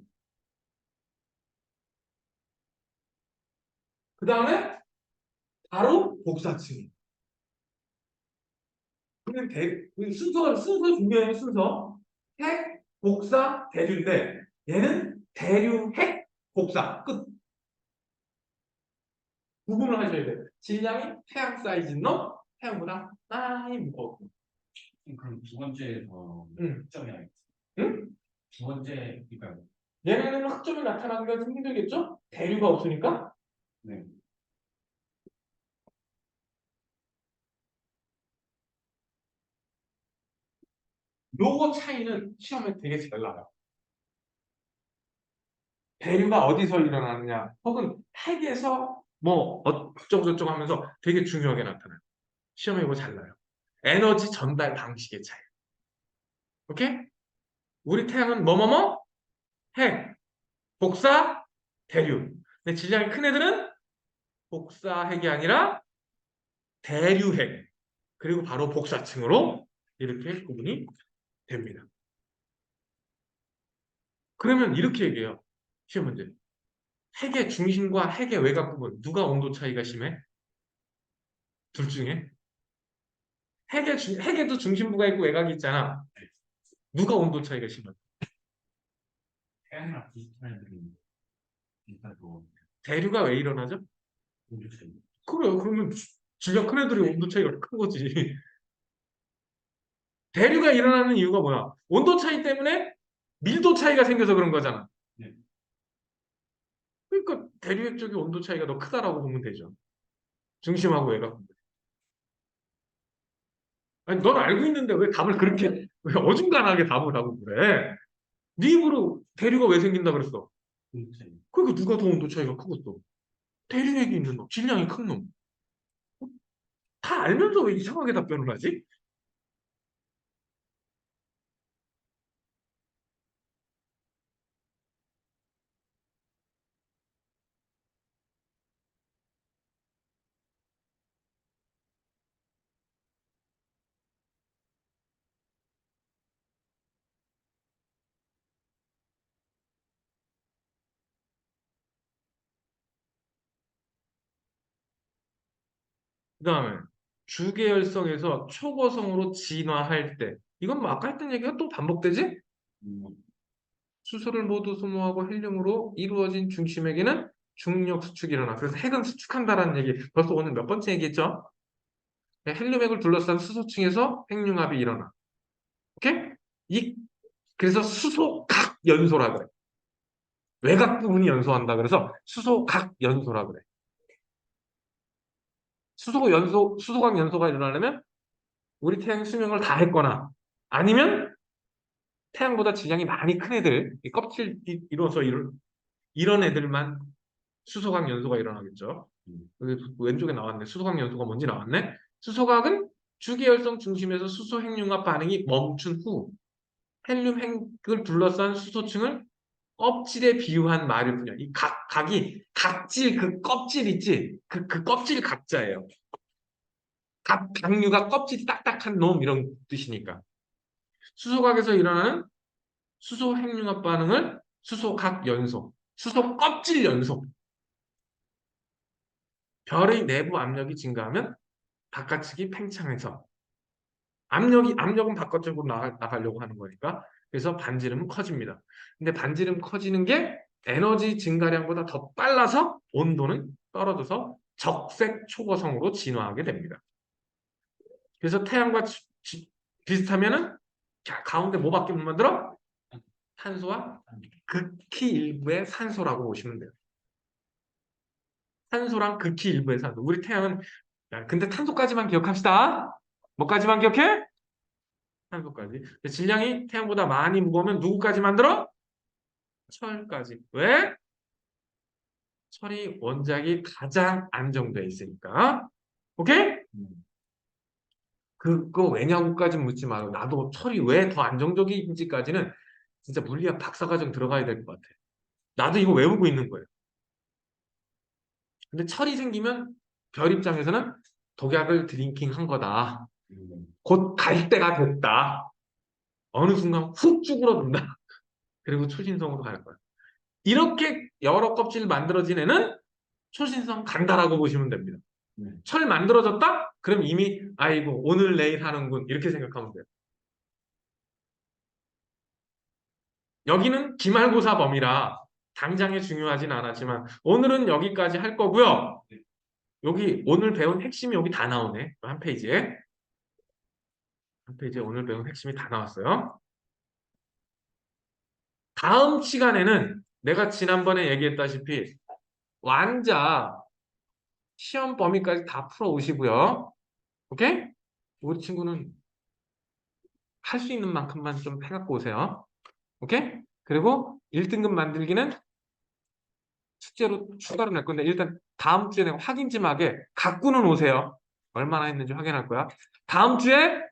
그 다음에 바로 복사층이. 그냥 순서 중요해요, 순서. 핵, 복사, 대류인데, 얘는 대류, 핵, 복사, 끝. 구분을 하셔야 돼요. 질량이 태양 사이즈인 놈, 태양보다 많이 무거워. 그럼 두 번째 응. 흑점이 아니겠어. 응? 두 번째 그러니까 얘네는 흑점이 나타나기가 좀 힘들겠죠? 대류가 없으니까. 네. 요거 차이는 시험에 되게 잘 나와요. 대류가 어디서 일어나느냐, 혹은 핵에서 뭐 어쩌고저쩌고 하면서 되게 중요하게 나타나요. 시험에 이거 잘 나요. 에너지 전달 방식의 차이. 오케이? 우리 태양은 뭐뭐뭐? 핵, 복사, 대류. 근데 질량이 큰 애들은 복사 핵이 아니라 대류 핵. 그리고 바로 복사층으로 이렇게 구분이 됩니다. 그러면 이렇게 얘기해요. 시험 문제. 핵의 중심과 핵의 외곽 부분 누가 온도 차이가 심해? 둘 중에? 핵에도 중심부가 있고 외곽이 있잖아. 누가 온도 차이가 심해? 태양이랑 비슷한 애들이 비슷하고 대류가 왜 일어나죠? 온도 차이. 그래요. 그러면 질량 큰 애들이 온도 차이가 큰 거지. 대류가 일어나는 이유가 뭐야? 온도 차이 때문에 밀도 차이가 생겨서 그런 거잖아. 네. 그러니까 대류핵 쪽의 온도 차이가 더 크다라고 보면 되죠. 중심하고 외곽 부분. 아니, 넌 알고 있는데 왜 답을 그렇게 왜 어중간하게 답을 하고 그래? 네 입으로 대류가 왜 생긴다 그랬어? 온도 차이. 그러니까 누가 더 온도 차이가 크겠어? 대류핵이 있는 놈, 질량이 큰 놈. 다 알면서 왜 이상하게 답변을 하지? 그 다음에 주계열성에서 초고성으로 진화할 때 이건 뭐 아까 했던 얘기가 또 반복되지? 음, 수소를 모두 소모하고 헬륨으로 이루어진 중심에게는 중력 수축이 일어나. 그래서 핵은 수축한다라는 얘기 벌써 오늘 몇 번째 얘기했죠? 헬륨핵을 둘러싼 수소층에서 핵융합이 일어나. 오케이? 이 그래서 수소각 연소라 그래. 외곽 부분이 연소한다 그래서 수소각 연소라 그래. 수소각 연소가 일어나려면 우리 태양이 수명을 다 했거나 아니면 태양보다 질량이 많이 큰 애들, 이 껍질 이루어서 이런 애들만 수소각 연소가 일어나겠죠. 여기 왼쪽에 나왔네. 수소각 연소가 뭔지 나왔네. 수소각은 주기열성 중심에서 수소 핵융합 반응이 멈춘 후 헬륨 핵을 둘러싼 수소층을 껍질에 비유한 말일 뿐이야. 이 각이 각질 그 껍질 있지? 그 껍질 각자예요. 각류가 껍질이 딱딱한 놈 이런 뜻이니까. 수소각에서 일어나는 수소 핵융합 반응을 수소각 연소, 수소 껍질 연소. 별의 내부 압력이 증가하면 바깥측이 팽창해서 압력은 바깥쪽으로 나가려고 하는 거니까. 그래서 반지름은 커집니다. 근데 반지름 커지는 게 에너지 증가량보다 더 빨라서 온도는 떨어져서 적색 초고성으로 진화하게 됩니다. 그래서 태양과 비슷하면은 가운데 뭐밖에 못 만들어? 탄소와 극히 일부의 산소라고 보시면 돼요. 탄소랑 극히 일부의 산소. 우리 태양은 근데 탄소까지만 기억합시다. 뭐까지만 기억해? 탄소까지. 질량이 태양보다 많이 무거우면 누구까지 만들어? 철까지. 왜? 철이 원자력이 가장 안정돼 있으니까. 오케이? 그거 왜냐고까지 묻지 말고 나도 철이 왜 더 안정적인지까지는 진짜 물리학 박사과정 들어가야 될 것 같아. 나도 이거 외우고 있는 거예요. 근데 철이 생기면 별 입장에서는 독약을 드링킹 한 거다. 곧 갈 때가 됐다. 어느 순간 훅 쭈그러든다. 그리고 초신성으로 갈 거야. 이렇게 여러 껍질 만들어진 애는 초신성 간다라고 보시면 됩니다. 철 만들어졌다? 그럼 이미 아이고 오늘 내일 하는군 이렇게 생각하면 돼요. 여기는 기말고사 범위라 당장에 중요하진 않았지만 오늘은 여기까지 할 거고요. 여기 오늘 배운 핵심이 여기 다 나오네. 한 페이지에. 한 페이지에 오늘 배운 핵심이 다 나왔어요. 다음 시간에는 내가 지난번에 얘기했다시피 완자 시험 범위까지 다 풀어 오시고요. 오케이? 우리 친구는 할 수 있는 만큼만 좀 해갖고 오세요. 오케이? 그리고 1등급 만들기는 숙제로 추가로 낼 건데 일단 다음 주에 내가 확인 좀 하게 갖고는 오세요. 얼마나 했는지 확인할 거야. 다음 주에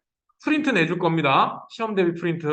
프린트 내줄 겁니다. 시험 대비 프린트.